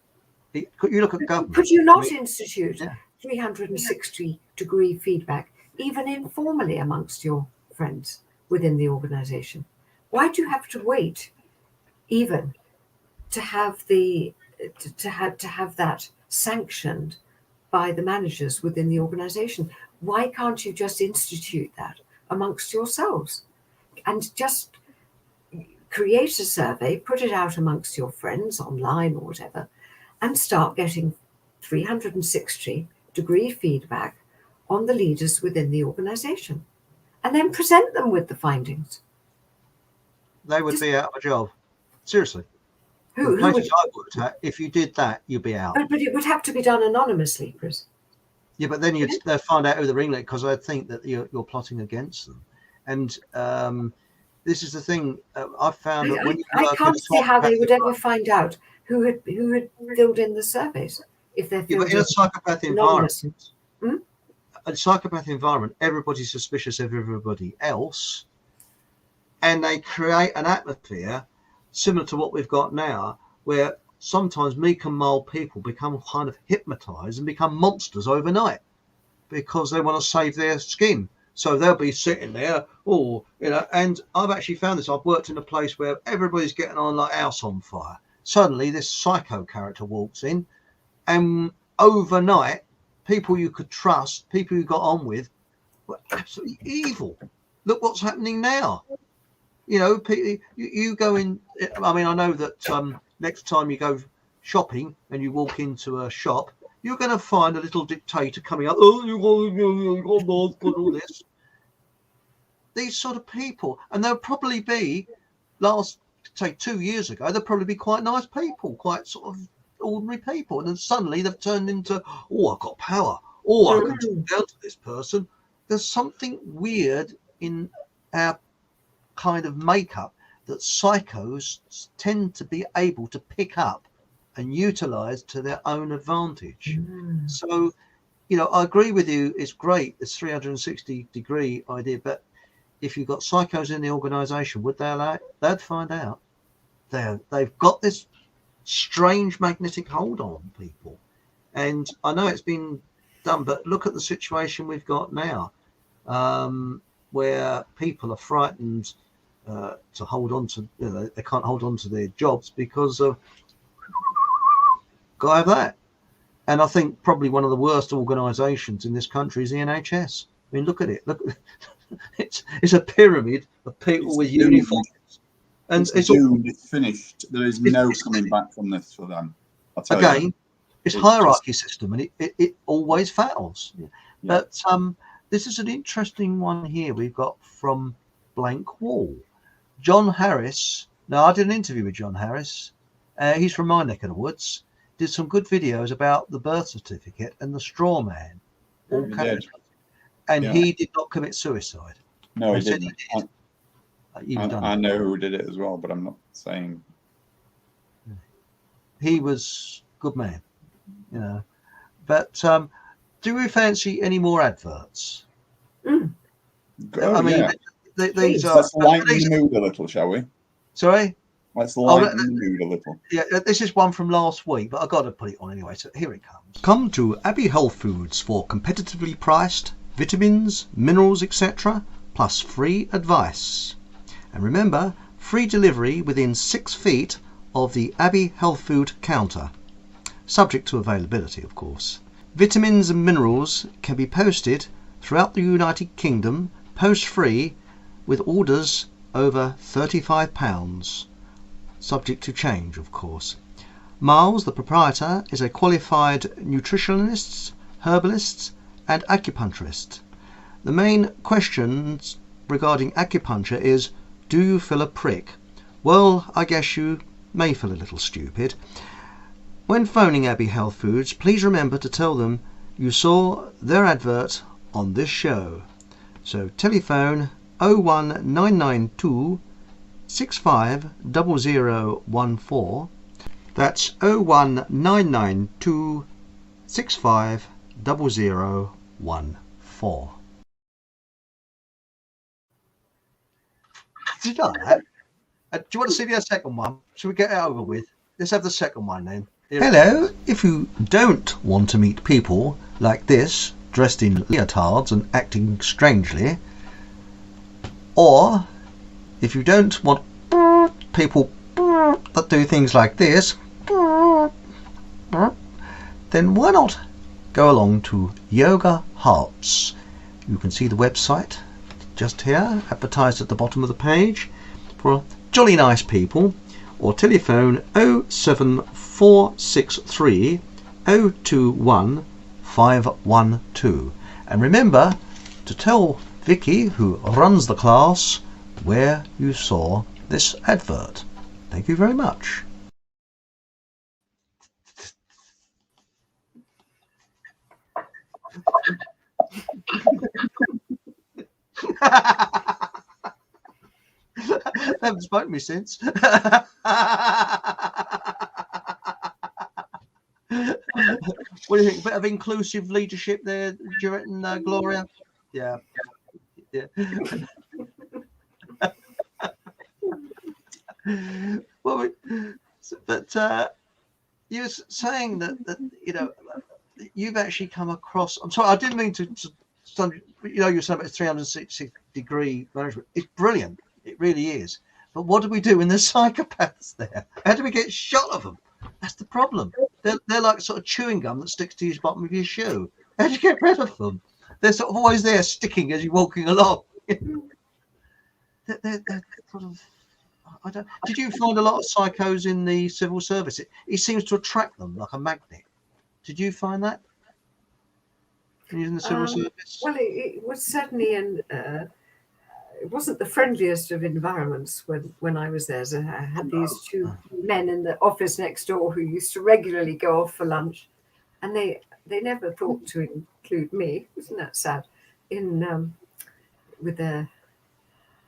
you look at government. Could you not institute 360-degree feedback, even informally amongst your friends within the organization? Why do you have to wait even to have that sanctioned by the managers within the organization? Why can't you just institute that amongst yourselves and just create a survey, put it out amongst your friends online or whatever, and start getting 360-degree feedback on the leaders within the organization, and then present them with the findings? They would be out of a job. Seriously. Who the would, places I worked at, if you did that, you'd be out. but it would have to be done anonymously, Chris. Yeah, but then they'd find out who they're ringing, because I'd think that you're plotting against them. And this is the thing. I've found that when you I can't see how they would ever find out who had filled in the surveys if they're filled in a psychopathic environment. A psychopathic environment, everybody's suspicious of everybody else, and they create an atmosphere similar to what we've got now, where sometimes meek and mild people become kind of hypnotized and become monsters overnight because they want to save their skin. So they'll be sitting there, and I've actually found this. I've worked in a place where everybody's getting on like house on fire. Suddenly this psycho character walks in, and overnight, people you could trust, people you got on with, were absolutely evil. Look what's happening now. You know, you go in. I mean, I know that next time you go shopping and you walk into a shop, you're going to find a little dictator coming up. Oh, you got all this. These sort of people, and they'll probably be say 2 years ago. They'll probably be quite nice people, quite sort of ordinary people, and then suddenly they've turned into, I've got power. I can talk down to this person. There's something weird in our kind of makeup that psychos tend to be able to pick up and utilize to their own advantage. So, I agree with you. It's great, this 360-degree idea, but if you've got psychos in the organization, would they allow it? They'd find out. They've got this strange magnetic hold on people. And I know it's been done, but look at the situation we've got now, where people are frightened to hold on to, they can't hold on to their jobs because of got to have that. And I think probably one of the worst organisations in this country is the NHS. I mean, look at it. Look, it's a pyramid of people with uniforms, and it's doomed. It's finished. There is no coming back from this for them. Again, it's hierarchy system, and it always fails. Yeah. But this is an interesting one here. We've got from Blank Wall, John Harris. Now, I did an interview with John Harris. He's from my neck of the woods. Did some good videos about the birth certificate and the straw man. and Yeah. he did not commit suicide. No, he He said didn't. he did. You've done I it. know who did it as well, but I'm not saying. He was a good man, you know. But do we fancy any more adverts? Oh, I mean, yeah. these are. Let's lighten the mood a little, shall we? Sorry? Let's lighten the mood a little. Yeah, this is one from last week, but I've got to put it on anyway, so here it comes. Come to Abbey Health Foods for competitively priced vitamins, minerals, etc., plus free advice. And remember, free delivery within 6 feet of the Abbey Health Food counter, subject to availability, of course. Vitamins and minerals can be posted throughout the United Kingdom, post-free, with orders over £35. Subject to change, of course. Miles, the proprietor, is a qualified nutritionist, herbalist, and acupuncturist. The main questions regarding acupuncture is, do you feel a prick? Well, I guess you may feel a little stupid. When phoning Abbey Health Foods, please remember to tell them you saw their advert on this show. So telephone 01992 650014. That's 01992 650014. Did you like that? Do you want to see the second one? Shall we get it over with? Let's have the second one then. Hello. If you don't want to meet people like this, dressed in leotards and acting strangely, or if you don't want people that do things like this, then why not go along to Yoga Hearts? You can see the website just here, advertised at the bottom of the page, for jolly nice people, or telephone 07463 021 512. And remember to tell Vicky, who runs the class, where you saw this advert. Thank you very much. Haven't spoken to me since. What do you think? A bit of inclusive leadership there, do you reckon, Gloria? Yeah. Yeah. Well, but you're saying that you know you've actually come across. I'm sorry, I didn't mean to. You know, you're saying about 360-degree management. It's brilliant. It really is. But what do we do when there's psychopaths there? How do we get shot of them? That's the problem. They're like sort of chewing gum that sticks to the bottom of your shoe. How do you get rid of them? They're sort of always there, sticking as you're walking along. they're sort of. I don't. Did you find a lot of psychos in the civil service? It seems to attract them like a magnet. Did you find that in the civil service? Well, it was certainly it wasn't the friendliest of environments when I was there. So I had these two men in the office next door who used to regularly go off for lunch, and they never thought to include me. Isn't that sad? In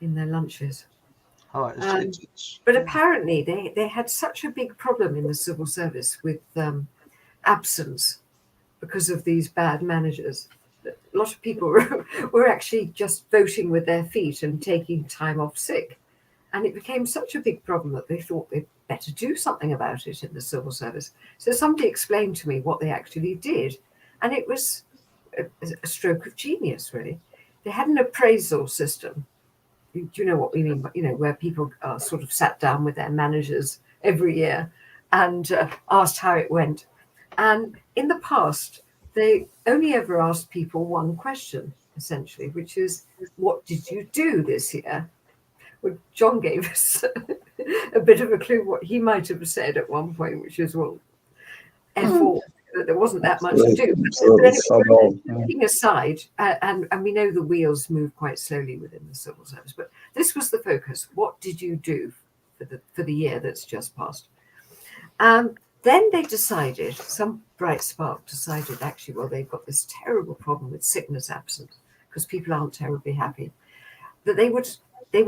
their lunches. Oh, But apparently they had such a big problem in the civil service with absence because of these bad managers. A lot of people were actually just voting with their feet and taking time off sick. And it became such a big problem that they thought they'd better do something about it in the civil service. So somebody explained to me what they actually did. And it was a stroke of genius, really. They had an appraisal system. Do you know what we mean? You know, where people are sort of sat down with their managers every year and asked how it went. And in the past, they only ever asked people one question, essentially, which is, what did you do this year? Well, John gave us a bit of a clue what he might have said at one point, which is, well, F4, that there wasn't that much to do. Putting aside, and we know the wheels move quite slowly within the civil service, but this was the focus. What did you do for the year that's just passed? Then they decided, some bright spark decided, actually, well, they've got this terrible problem with sickness absence because people aren't terribly happy, that they would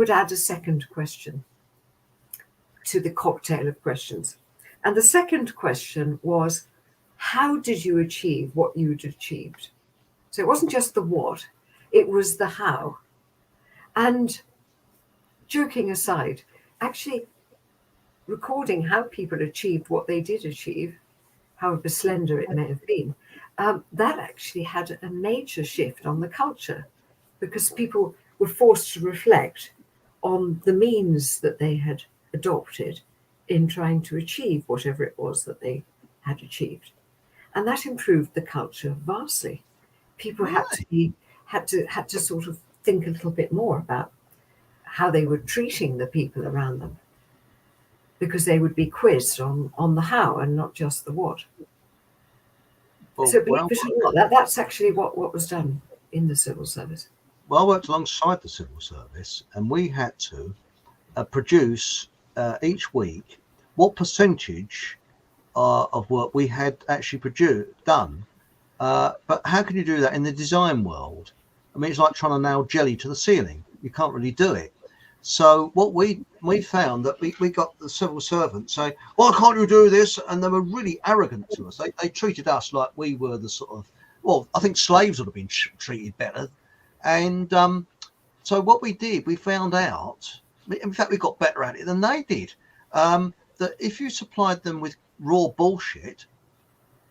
add a second question to the cocktail of questions. And the second question was, how did you achieve what you'd achieved? So it wasn't just the what, it was the how. And joking aside, actually recording how people achieved what they did achieve, however slender it may have been, that actually had a major shift on the culture, because people were forced to reflect on the means that they had adopted in trying to achieve whatever it was that they had achieved. And that improved the culture vastly. People had to sort of think a little bit more about how they were treating the people around them, because they would be quizzed on the how and not just the what. Well, So believe it or not, that's actually what was done in the civil service. Well, I worked alongside the civil service, and we had to produce each week what percentage of work we had actually done. But how can you do that in the design world? I mean, it's like trying to nail jelly to the ceiling. You can't really do it. So what we found that we got the civil servants saying, "Why can't you do this?" And they were really arrogant to us. They treated us like we were the sort of, well, I think slaves would have been treated better. And so what we did, we found out, in fact, we got better at it than they did, that if you supplied them with raw bullshit,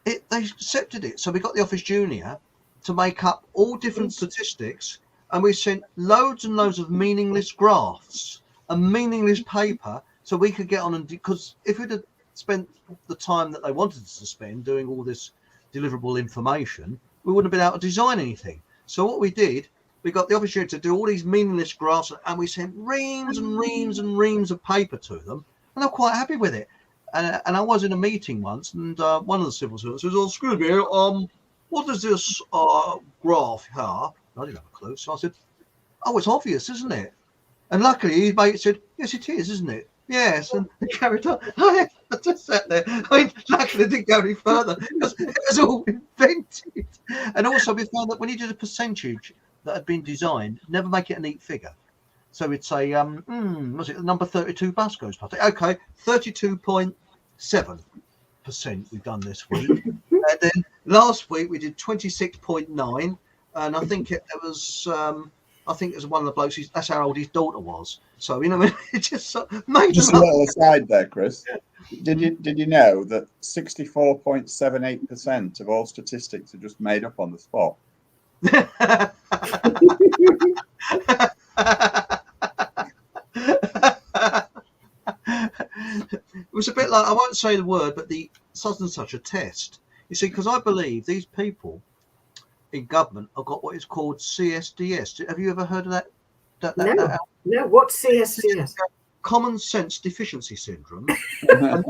they accepted it. So we got the office junior to make up all different statistics, and we sent loads and loads of meaningless graphs and meaningless paper so we could get on, and because if we'd have spent the time that they wanted us to spend doing all this deliverable information, we wouldn't have been able to design anything. So what we did, we got the office junior to do all these meaningless graphs, and we sent reams and reams and reams of paper to them, and they're quite happy with it. And I was in a meeting once, and one of the civil servants says, "Oh, excuse me, what is this graph here?" I didn't have a clue, so I said, "Oh, it's obvious, isn't it?" And luckily, his mate said, "Yes, it is, isn't it?" Yes, and they carried on. I just sat there. I mean, luckily, I didn't go any further because it was all invented. And also, we found that when you did a percentage that had been designed, never make it a neat figure. So we'd say, was it number 32 bus goes past it? Okay, 32.7% we've done this week. And then last week we did 26.9, and I think it was one of the blokes. That's how old his daughter was. So you know, it just sort of made just a little aside there, Chris. Did you know that 64.78% of all statistics are just made up on the spot? It was a bit like, I won't say the word, but the such and such a test. You see, because I believe these people in government have got what is called CSDS. Have you ever heard of that? No. What's CSDS? Common sense deficiency syndrome. And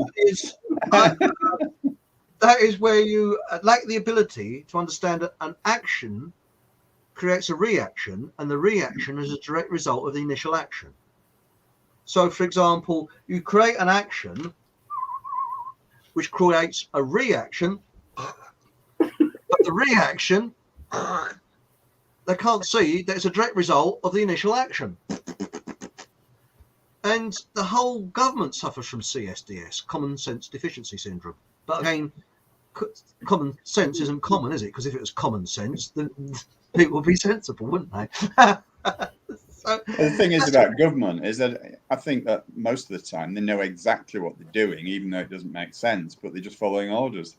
that is where you lack the ability to understand that an action creates a reaction, and the reaction is a direct result of the initial action. So, for example, you create an action which creates a reaction, but the reaction, they can't see that it's a direct result of the initial action. And the whole government suffers from CSDS, common sense deficiency syndrome. But again, common sense isn't common, is it? Because if it was common sense, then people would be sensible, wouldn't they? So, the thing is about government is that I think that most of the time they know exactly what they're doing, even though it doesn't make sense, but they're just following orders.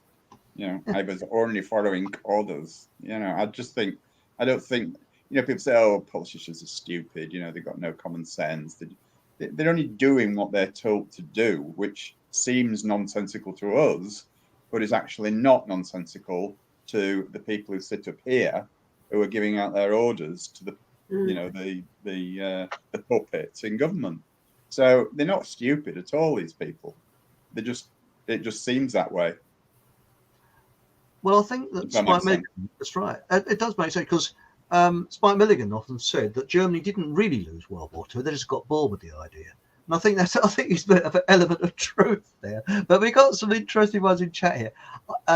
You know, I was only following orders. You know, I don't think, you know, people say, "Oh, politicians are stupid. You know, they've got no common sense." They're only doing what they're told to do, which seems nonsensical to us, but is actually not nonsensical to the people who sit up here, who are giving out their orders to the, you know, the puppets in government. So they're not stupid at all, these people. It just seems that way. Well, I think that Spike Milligan, that's right. It does make sense, because Spike Milligan often said that Germany didn't really lose World War II; they just got bored with the idea. And I think he's a bit of an element of truth there. But we got some interesting ones in chat here.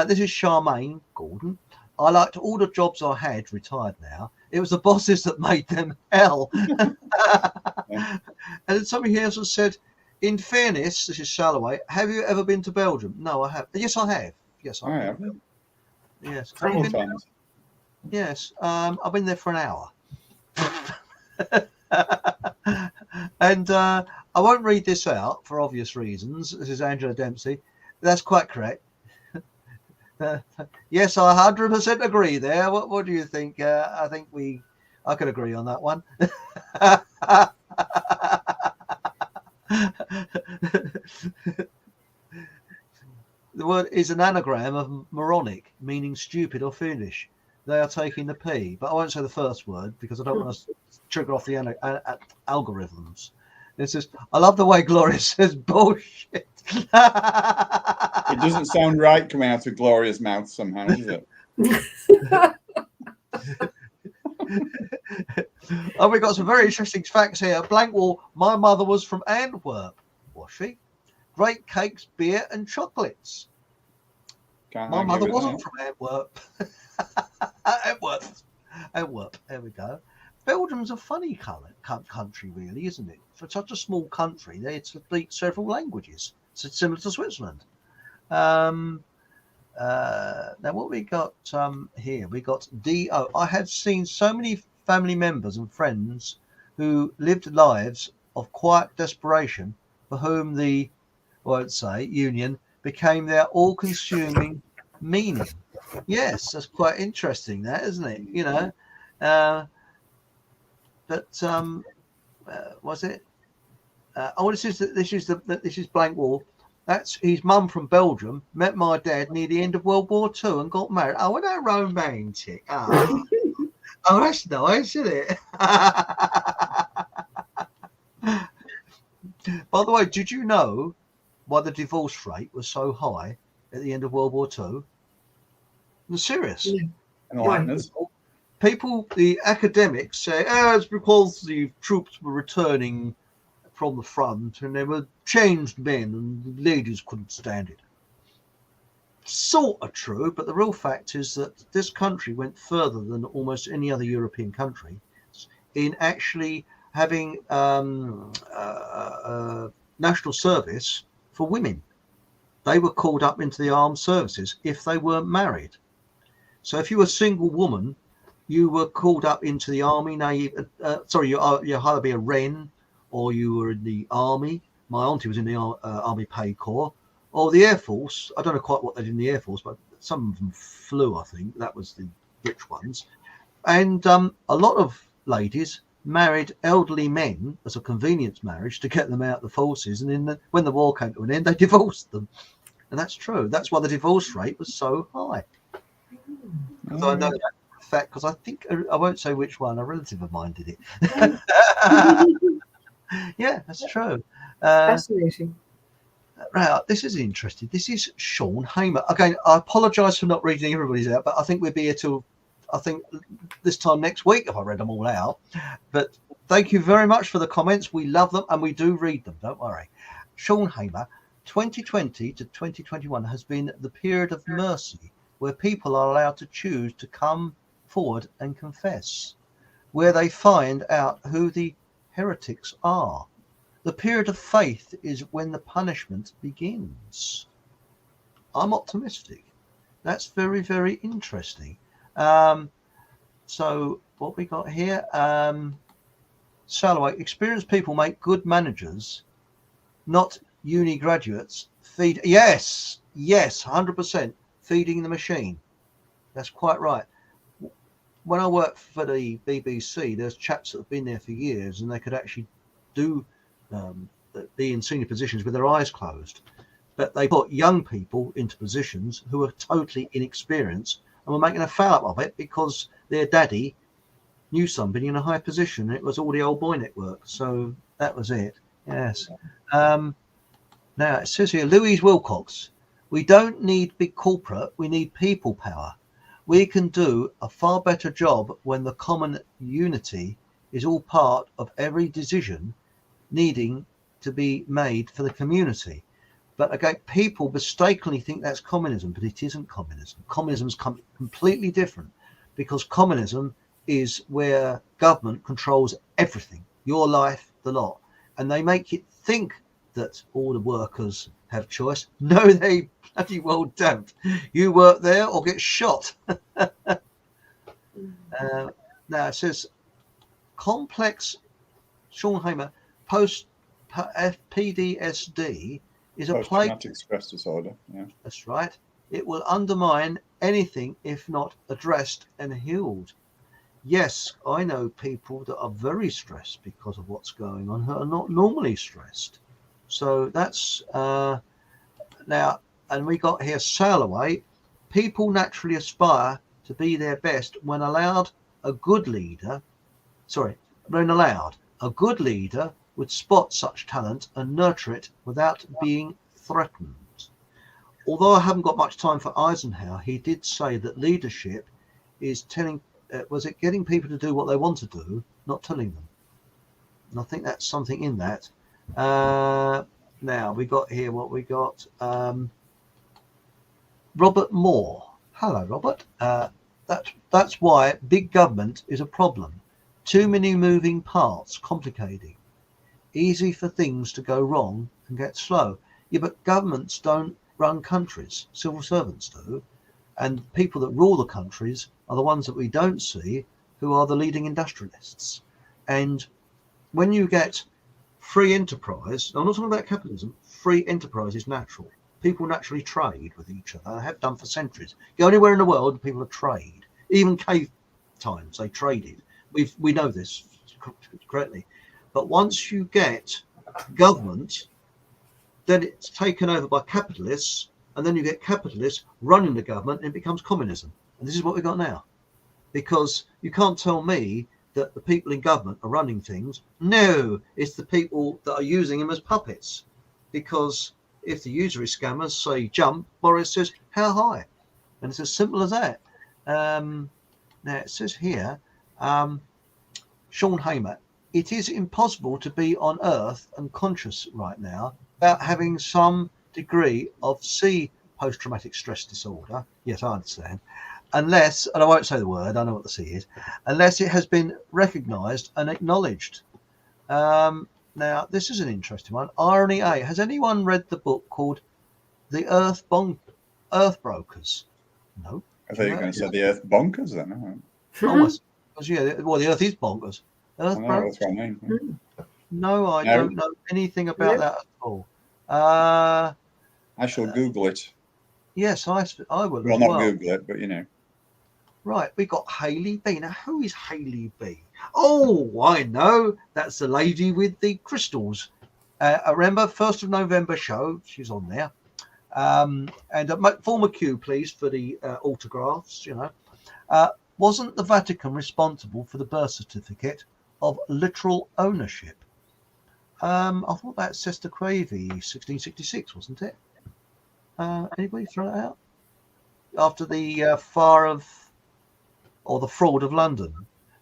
This is Charmaine Gordon. I liked all the jobs I had, retired now. It was the bosses that made them hell. Yeah. And somebody else has said, in fairness, this is Shalloway, have you ever been to Belgium? No, I have. Yes, I have. Yes, I I've have. been. Yes. Have you Several been there? times. Yes. I've been there for an hour. And I won't read this out for obvious reasons. This is Angela Dempsey. That's quite correct. Yes, I 100% agree there. What do you think? I think I could agree on that one. The word is an anagram of moronic, meaning stupid or foolish. They are taking the P, but I won't say the first word because I don't want to trigger off the algorithms. It says, I love the way Gloria says bullshit. It doesn't sound right coming out of Gloria's mouth somehow, does it? Oh, we got some very interesting facts here. Blank wall. My mother was from Antwerp. Was she? Great cakes, beer, and chocolates. Can't My argue mother with wasn't that. from Antwerp. Antwerp. There we go. Belgium's a funny country, really, isn't it? For such a small country, they speak several languages. So it's similar to Switzerland. Now, what we got here? We got D.O. I had seen so many family members and friends who lived lives of quiet desperation for whom the, I won't say, union became their all-consuming meaning. Yes, that's quite interesting, that, isn't it? You know, was it? This is blank wall. That's his mum from Belgium. Met my dad near the end of World War II and got married. Oh, isn't that romantic? Oh, oh, that's nice, isn't it? By the way, did you know why the divorce rate was so high at the end of World War II? I'm serious. Yeah. Enlighten us. People, the academics say, it's because the troops were returning from the front and they were changed men and the ladies couldn't stand it. Sort of true, but the real fact is that this country went further than almost any other European country in actually having national service for women. They were called up into the armed services if they weren't married. So if you were a single woman, you were called up into the army. You either be a wren or you were in the army. My auntie was in the Army Pay Corps or the Air Force. I don't know quite what they did in the Air Force, but some of them flew, I think. That was the rich ones. And a lot of ladies married elderly men as a convenience marriage to get them out of the forces. And when the war came to an end, they divorced them. And that's true. That's why the divorce rate was so high. Because I know that for a fact, because I think, I won't say which one, a relative of mine did it. Yeah, that's true. Fascinating. Right, this is interesting. This is Sean Hamer. Again, I apologise for not reading everybody's out, but I think we'll be here till, I think, this time next week if I read them all out. But thank you very much for the comments. We love them and we do read them. Don't worry. Sean Hamer, 2020 to 2021 has been the period of mercy where people are allowed to choose to come forward and confess, where they find out who the heretics are. The period of faith is when the punishment begins. I'm optimistic. That's very, very interesting. So what we got here, Salaway, experienced people make good managers, not uni graduates. Yes, 100%. Feeding the machine. That's quite right. When I worked for the BBC, there's chaps that have been there for years and they could actually be in senior positions with their eyes closed. But they put young people into positions who are totally inexperienced and were making a foul up of it because their daddy knew somebody in a high position. And it was all the old boy network. So that was it. Yes. Now it says here, Louise Wilcox, we don't need big corporate, we need people power. We can do a far better job when the common unity is all part of every decision needing to be made for the community. But again, people mistakenly think that's communism, but it isn't communism. Communism's completely different, because communism is where government controls everything, your life, the lot, and they make it think that all the workers have choice. No, they bloody well don't. You work there or get shot. Now it says complex, Sean Hamer, post PTSD is a plague. Post-traumatic stress disorder. Yeah, that's right. It will undermine anything if not addressed and healed. Yes, I know people that are very stressed because of what's going on who are not normally stressed. So that's now, and we got here sail away. People naturally aspire to be their best when allowed. A good leader would spot such talent and nurture it without being threatened. Although I haven't got much time for Eisenhower, he did say that leadership is getting people to do what they want to do, not telling them. And I think that's something in that. Now we got here what we got. Robert Moore. Hello, Robert. That's why big government is a problem. Too many moving parts, complicating. Easy for things to go wrong and get slow. Yeah, but governments don't run countries. Civil servants do. And people that rule the countries are the ones that we don't see, who are the leading industrialists. And when you get free enterprise, I'm not talking about capitalism, free enterprise is natural. People naturally trade with each other, have done for centuries. Go anywhere in the world, people are trade. Even cave times, they traded. We know this correctly. But once you get government, then it's taken over by capitalists, and then you get capitalists running the government, and it becomes communism. And this is what we've got now. Because you can't tell me that the people in government are running things. No, it's the people that are using them as puppets. Because if the usury scammers say jump, Boris says how high, and it's as simple as that. Now it says here, Sean Hamer, it is impossible to be on Earth and conscious right now without having some degree of post-traumatic stress disorder. Yes, I understand. Unless, and I won't say the word, I know what the C is, unless it has been recognised and acknowledged. Now, this is an interesting one. Irony A. Has anyone read the book called The Earth Brokers? No. I thought you were going to say the Earth Bonkers then. Almost. Yeah, well, the Earth is bonkers. Earth Brokers? That's what I mean. No, I don't know anything about that at all. I shall Google it. Yes, I will. Well, not Google it, but you know. Right, we got Hailey B. Now, who is Hailey B? Oh, I know. That's the lady with the crystals. I remember 1st of November show. She's on there. And form a queue, please, for the autographs. You know, wasn't the Vatican responsible for the birth certificate of literal ownership? I thought that's Sister Cravey, 1666, wasn't it? Anybody throw it out? After the the fraud of London,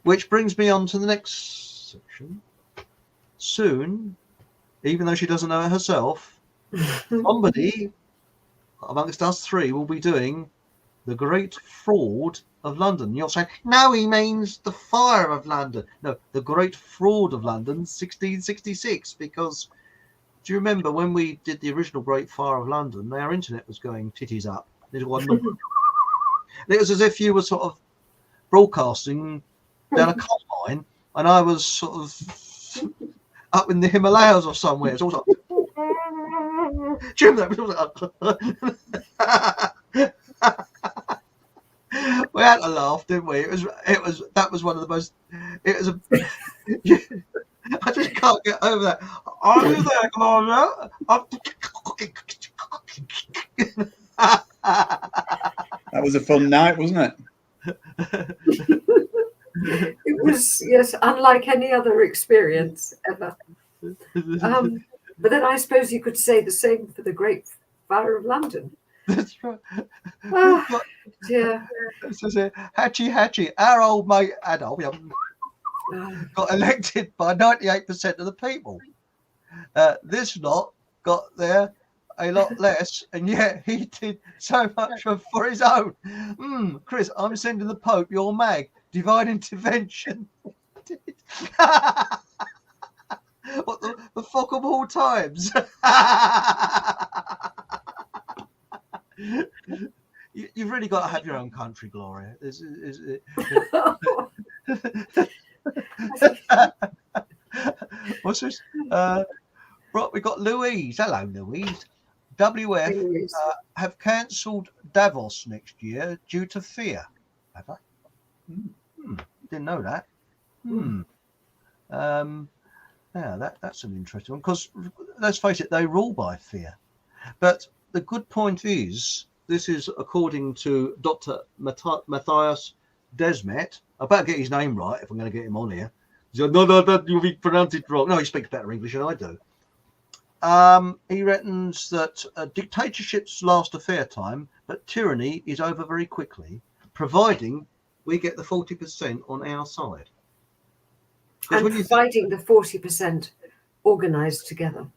which brings me on to the next section. Soon, even though she doesn't know it herself, somebody amongst us three will be doing the Great Fraud of London. You're saying, no, he means the Fire of London. No, the Great Fraud of London, 1666, because do you remember when we did the original Great Fire of London, our internet was going titties up. It was as if you were sort of broadcasting down a coal mine, and I was sort of up in the Himalayas or somewhere. It's also do you remember that? We had to laugh, didn't we? That was one of the most. It was I just can't get over that. Are you there, Gloria? That was a fun night, wasn't it? It was, yes, unlike any other experience ever. But then I suppose you could say the same for the Great Fire of London. That's right. Oh, dear. Hatchie, our old mate Adolf got elected by 98% of the people. This lot got there a lot less, and yet he did so much for his own. Chris, I'm sending the Pope your mag. Divine intervention. What the fuck of all times? You've really got to have your own country, Gloria. What's this? Right, we got Louise. Hello, Louise. WF have cancelled Davos next year due to fear. Have I? Didn't know that. Yeah, that's an interesting one, because let's face it, they rule by fear. But the good point is, this is according to Dr. Matthias Desmet. I better get his name right if I'm going to get him on here. He said, no, you'll be pronounced it wrong. No, he speaks better English than I do. He reckons that dictatorships last a fair time, but tyranny is over very quickly, providing we get the 40% on our side. And providing the 40% organised together.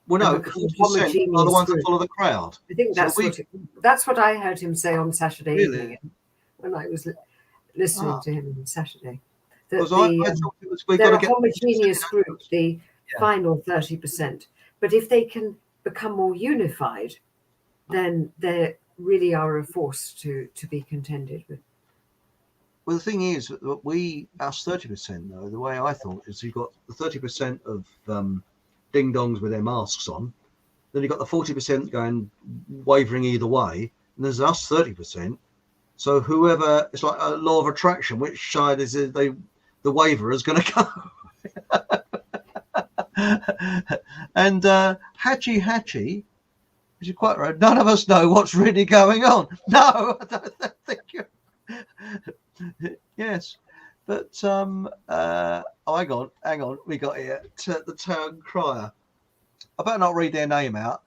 Well, no, the 40% are the ones that follow the crowd. I think that's what I heard him say on Saturday evening when I was listening to him on Saturday. That I thought they're a homogeneous group, the final 30%. But if they can become more unified, then they really are a force to be contended with. Well, the thing is that us 30%, though, the way I thought is you've got the 30% of ding-dongs with their masks on, then you've got the 40% going wavering either way, and there's us 30%. So whoever, it's like a law of attraction, which side is it, the waverer is going to go. And Hatchy, which is quite right, none of us know what's really going on. No, I don't think you. Yes, but hang on, we got here the town crier. I better not read their name out.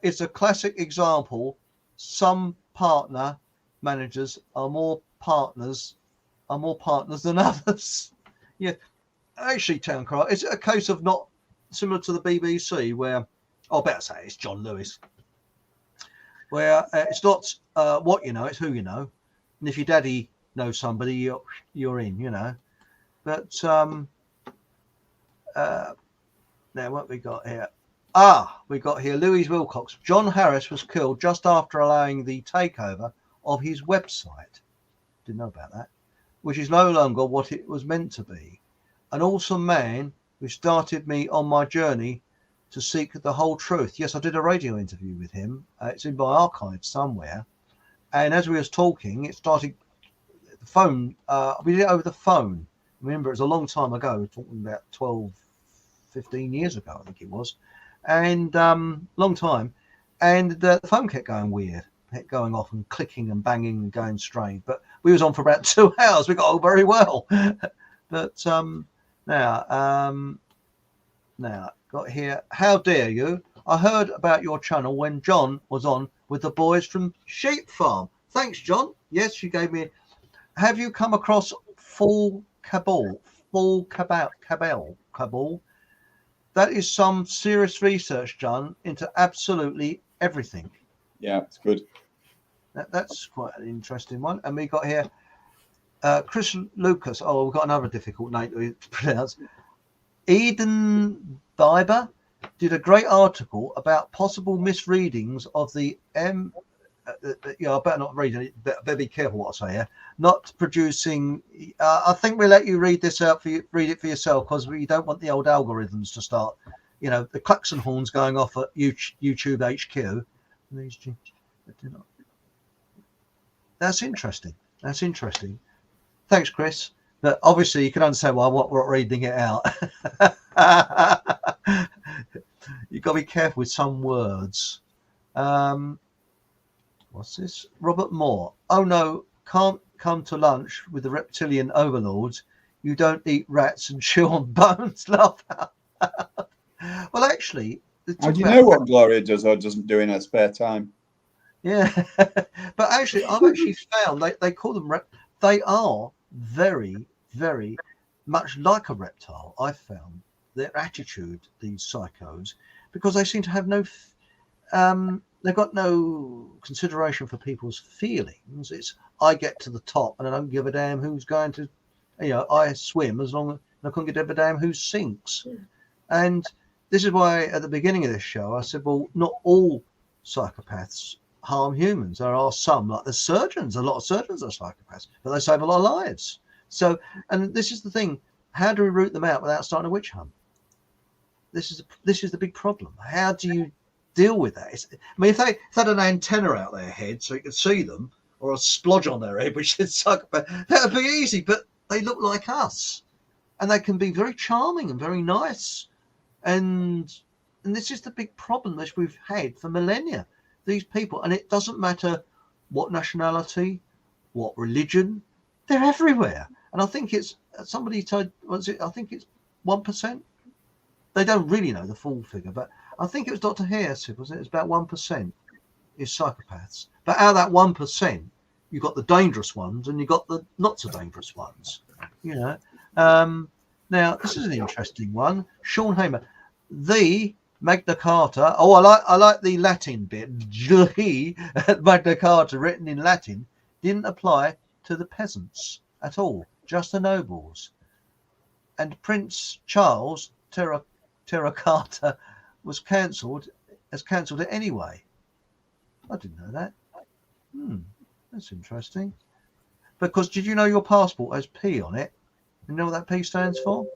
It's a classic example. Some partner managers are more partners than others. Yeah, actually, town crier. Is it a case of not similar to the BBC where I better say it's John Lewis, where it's not what you know, it's who you know, and if your daddy know somebody, you're in, you know. But now what we got here? We got here Louise Wilcox. John Harris was killed just after allowing the takeover of his website. Didn't know about that. Which is no longer what it was meant to be. An awesome man who started me on my journey to seek the whole truth. Yes, I did a radio interview with him. It's in my archives somewhere. And as we was talking, it started. Phone, we did it over the phone. Remember, it was a long time ago. We're talking about 12, 15 years ago, I think it was. And long time. And the phone kept going weird, kept going off and clicking and banging and going strange. But we was on for about 2 hours. We got on very well. But now got here. How dare you? I heard about your channel when John was on with the boys from Sheep Farm. Thanks, John. Yes, you gave me. Have you come across Full Cabal? That is some serious research done into absolutely everything. Yeah, it's good. That's quite an interesting one. And we got here Chris Lucas. Oh, we've got another difficult name to pronounce. Eden Biber did a great article about possible misreadings of the I better not read it. Better be careful what I say here. Not producing. I think we'll let you read this out for you. Read it for yourself, because we don't want the old algorithms to start. You know, the klaxon horns going off at YouTube HQ. That's interesting. That's interesting. Thanks, Chris. But obviously, you can understand why I'm not reading it out. You've got to be careful with some words. What's this? Robert Moore. Oh no, can't come to lunch with the reptilian overlords. You don't eat rats and chew on bones. Laugh out. Well, actually, how do you know what Gloria does or doesn't do in her spare time? Yeah, but actually, I've actually found they call them they are very, very much like a reptile. I've found their attitude, these psychos, because they seem to have no they've got no consideration for people's feelings. It's I get to the top and I don't give a damn who's going to, I swim as long as I couldn't give a damn who sinks. Yeah. And this is why at the beginning of this show I said, well, not all psychopaths harm humans. There are some, like the surgeons. A lot of surgeons are psychopaths, but they save a lot of lives. So, and this is the thing: how do we root them out without starting a witch hunt? This is the big problem. How do you deal with that? If they had an antenna out their head so you could see them, or a splodge on their head which is psychopath, that would be easy. But they look like us, and they can be very charming and very nice, and this is the big problem that we've had for millennia. These people, and it doesn't matter what nationality, what religion, they're everywhere. And I think it's somebody told, I think it's 1%. They don't really know the full figure, but I think it was Dr. Harris, was it? It's about 1% is psychopaths. But out of that 1%, you've got the dangerous ones and you've got the not so dangerous ones. Now this is an interesting one. Sean Hamer, the Magna Carta. Oh, I like the Latin bit. Magna Carta, written in Latin, didn't apply to the peasants at all, just the nobles. And Prince Charles Terra Carta was cancelled it anyway. I didn't know that. That's interesting. Because did you know your passport has P on it? You know what that P stands for?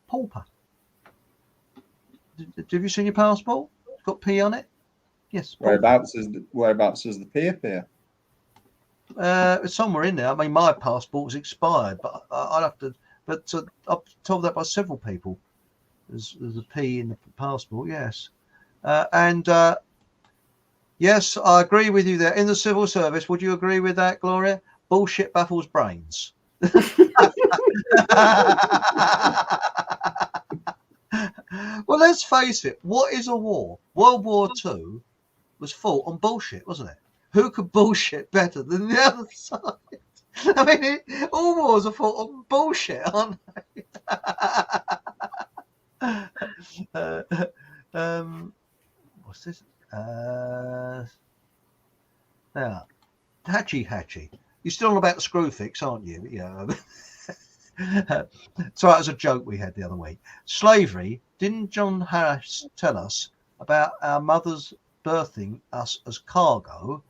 Pauper. Have you seen your passport? It's got P on it. Yes. Whereabouts does the P appear? It's somewhere in there. I mean, my passport's expired, but I'll have to. But I've told that by several people. There's a P in the passport. Yes, yes, I agree with you there. In the civil service, would you agree with that, Gloria? Bullshit baffles brains. Well, let's face it. What is a war? World War II was fought on bullshit, wasn't it? Who could bullshit better than the other side? I mean, all wars are fought on bullshit, aren't they? What's this? Now, Hatchy. You're still on about the screw fix, aren't you? Yeah. So that was a joke we had the other week. Slavery. Didn't John Harris tell us about our mothers birthing us as cargo?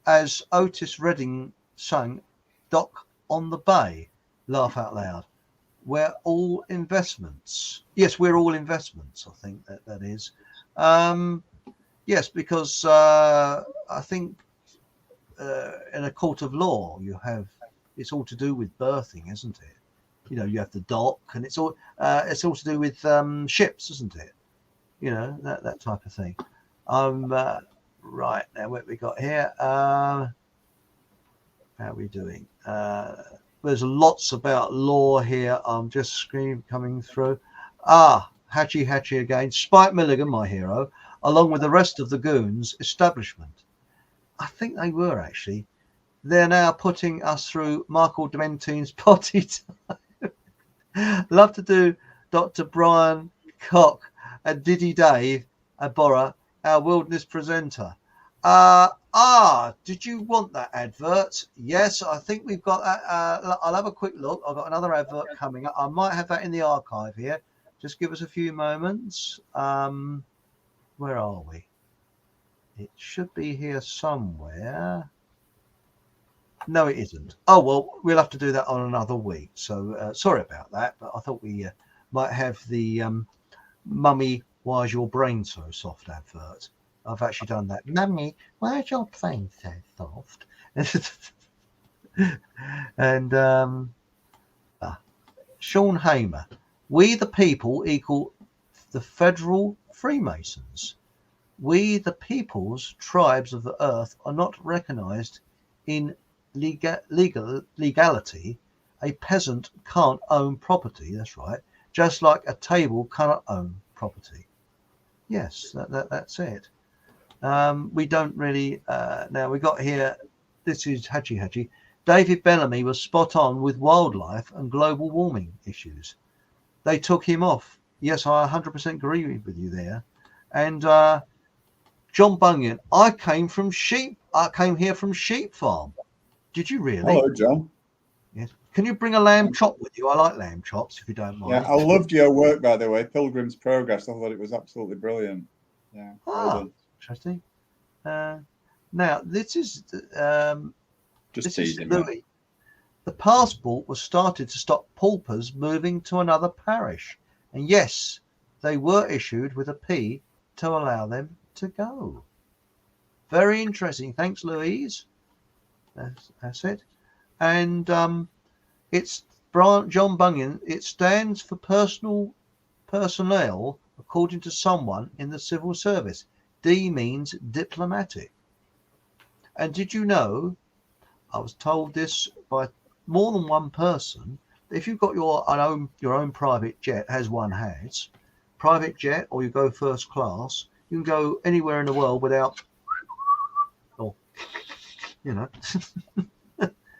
As Otis Redding sang, "Dock on the Bay," laugh out loud. We're all investments. Yes, we're all investments. I think that is. Yes, because I think in a court of law, it's all to do with birthing, isn't it? You have the dock, and it's all to do with ships, isn't it? That type of thing. Right now, what we got here? How are we doing? There's lots about law here. I'm just coming through. Hatchy again. Spike Milligan, my hero, along with the rest of the goons establishment. I think they were actually. They're now putting us through Michael Dementine's potty time. Love to do Dr. Brian Cock and Diddy Dave Abora, our wilderness presenter. Did you want that advert? Yes, I think we've got that. I'll have a quick look. I've got another advert coming up. I might have that in the archive here. Just give us a few moments. Where are we? It should be here somewhere. No, it isn't. Oh, well, we'll have to do that on another week. So sorry about that, but I thought we might have the Mummy, why is your brain so soft advert. I've actually done that. Mummy, why is your brain so soft? And Sean Hamer, we the people equal the federal Freemasons. We the people's tribes of the earth are not recognized in legality. A peasant can't own property. That's right. Just like a table cannot own property. Yes, that's it. We don't really. Now we got here. This is Hatchy. David Bellamy was spot on with wildlife and global warming issues. They took him off. Yes, I 100% agree with you there. And John Bunyan, I came here from Sheep Farm. Did you really? Hello, John. Yes. Can you bring a lamb chop with you? I like lamb chops, if you don't mind. Yeah, I loved your work, by the way. Pilgrim's Progress. I thought it was absolutely brilliant. Yeah, well done. Interesting. Now, this is Just teasing me. Louis. The passport was started to stop paupers moving to another parish. And yes, they were issued with a P to allow them to go. Very interesting. Thanks, Louise. That's it. And it's John Bunyan. It stands for personnel, according to someone in the civil service. D means diplomatic. And did you know, I was told this by more than one person, if you've got your own private jet, as one has, private jet, or you go first class, you can go anywhere in the world without,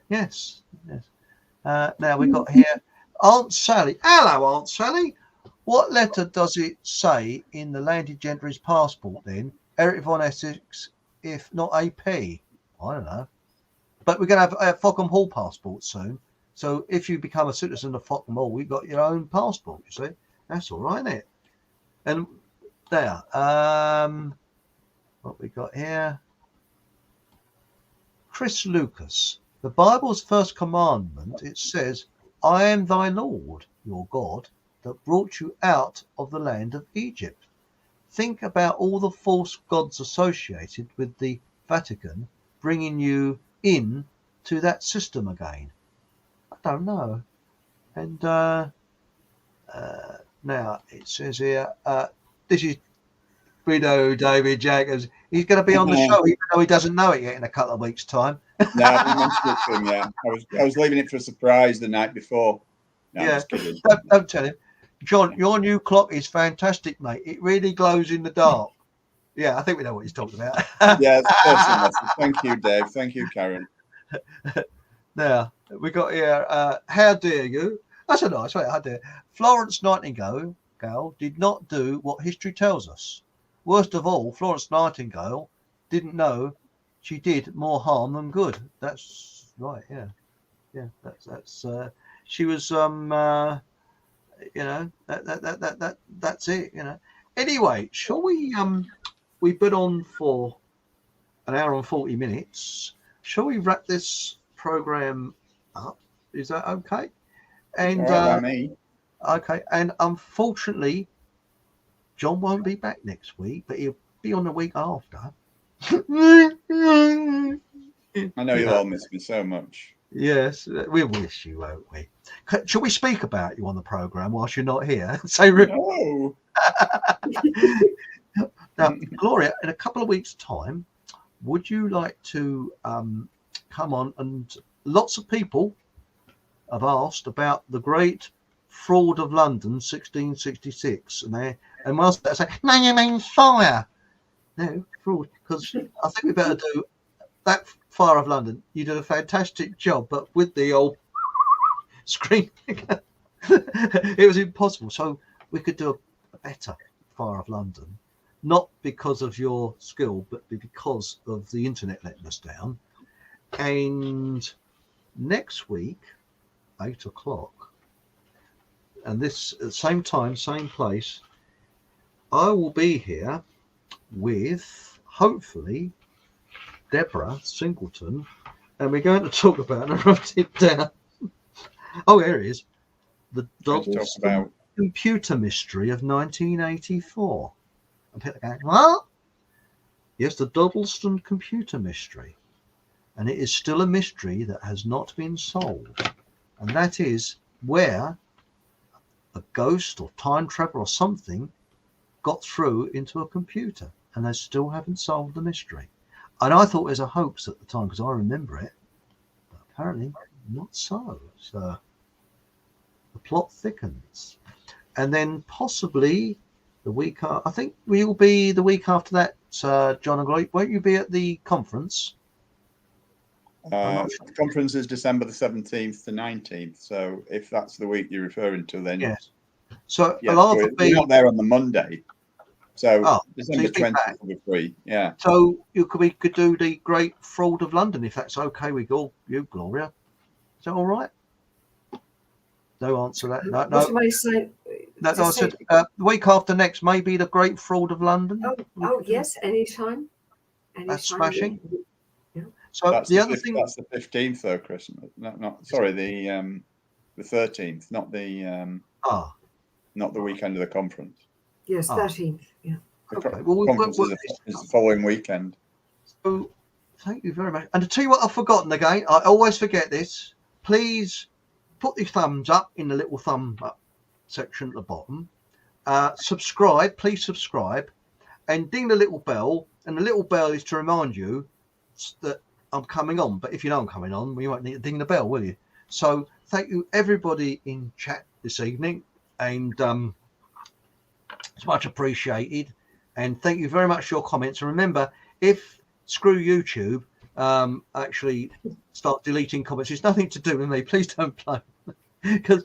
yes. Now we've got here Aunt Sally. Hello, Aunt Sally. What letter does it say in the landed gentry's passport then? Eric von Essex, if not AP? I don't know. But we're going to have a Fockham Hall passport soon. So if you become a citizen of Fockham Hall, you've got your own passport, you see. That's all right, isn't it? And there. What we got here? Chris Lucas. The Bible's first commandment, it says, I am thy Lord, your God, that brought you out of the land of Egypt. Think about all the false gods associated with the Vatican bringing you in to that system again. I don't know. And now it says here, this is Widow David Jaggers. He's going to be on the show, even though he doesn't know it yet in a couple of weeks' time. No, I didn't mention it to him. Yeah, I was leaving it for a surprise the night before. No, yeah, I'm just kidding. Don't tell him. John, your new clock is fantastic, mate. It really glows in the dark. Yeah, I think we know what he's talking about. Yeah, it's a personal message. Thank you, Dave. Thank you, Karen. Now we got here. How dare you? That's a nice way. How dare Florence Nightingale did not do what history tells us. Worst of all, Florence Nightingale didn't know she did more harm than good. That's right. Yeah. That's. She was. That's it. Anyway, shall we? We put on for an hour and 40 minutes. Shall we wrap this program up? Is that okay? And me. Okay. And unfortunately, John won't be back next week, but he'll be on the week after. I know you'll all miss me so much. Yes, we wish you, won't we? Shall we speak about you on the program whilst you're not here? Say, no. Now, Gloria, in a couple of weeks' time, would you like to come on? And lots of people have asked about the great fraud of London, 1666, and whilst they say, "No, you mean fire?" No, fraud, because I think we better do that fire of London. You did a fantastic job, but with the old screen, it was impossible. So we could do a better fire of London. Not because of your skill, but because of the internet letting us down. And next week, 8 o'clock, and this at the same time, same place, I will be here with, hopefully, Deborah Singleton, and we're going to talk about, and I wrote it down. Oh, here it is. The Doddleston computer mystery of 1984. And people are going, what? Yes, the Doddleston computer mystery. And it is still a mystery that has not been solved. And that is where a ghost or time travel or something got through into a computer. And they still haven't solved the mystery. And I thought it was a hoax at the time because I remember it. But apparently not so. So the plot thickens. And then possibly the week, I think we'll be the week after that, John and Gloria. Won't you be at the conference? The conference is December the 17th to 19th. So if that's the week you're referring to, then yes. So yes, I'll either be not there on the Monday. So December he's been 20th back. will be free. Yeah. So we could do the Great Fraud of London, if that's okay with you, Gloria. Is that all right? No answer to that. What No. am I saying? No, I said the week after next, maybe the Great Fraud of London. Oh yes, anytime. That's smashing. Yeah. So That's the other thing. That's the 15th though, Christmas. Not sorry, the 13th, not the weekend of the conference. Yes, 13th. Yeah. The Okay. conference is the following weekend. So thank you very much. And to tell you what I've forgotten again, I always forget this. Please put the thumbs up in the little thumb up section at the bottom. Subscribe, please subscribe, and ding the little bell. And the little bell is to remind you that I'm coming on. But if you know I'm coming on, you won't need to ding the bell, will you? So thank you everybody in chat this evening, and it's much appreciated. And thank you very much for your comments. And remember, if screw YouTube actually start deleting comments, it's nothing to do with me. Please don't blame me, because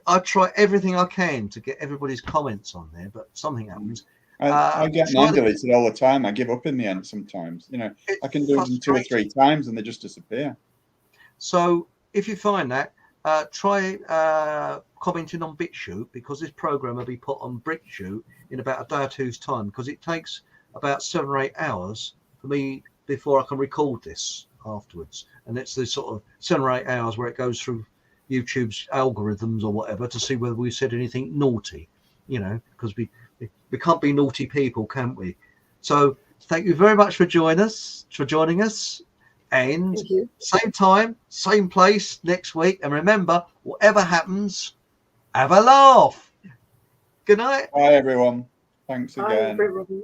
I try everything I can to get everybody's comments on there, but something happens. I get mine deleted all the time. I give up in the end sometimes. You know, I can do them 2 or 3 times and they just disappear. So if you find that, try commenting on BitChute, because this program will be put on BitChute in about a day or two's time, because it takes about 7 or 8 hours for me before I can record this afterwards. And it's the sort of 7 or 8 hours where it goes through YouTube's algorithms or whatever to see whether we said anything naughty, you know, because we can't be naughty people, can we? So thank you very much for joining us. And same time, same place next week. And remember, whatever happens, have a laugh. Good night. Bye, everyone. Thanks again. Bye, everybody.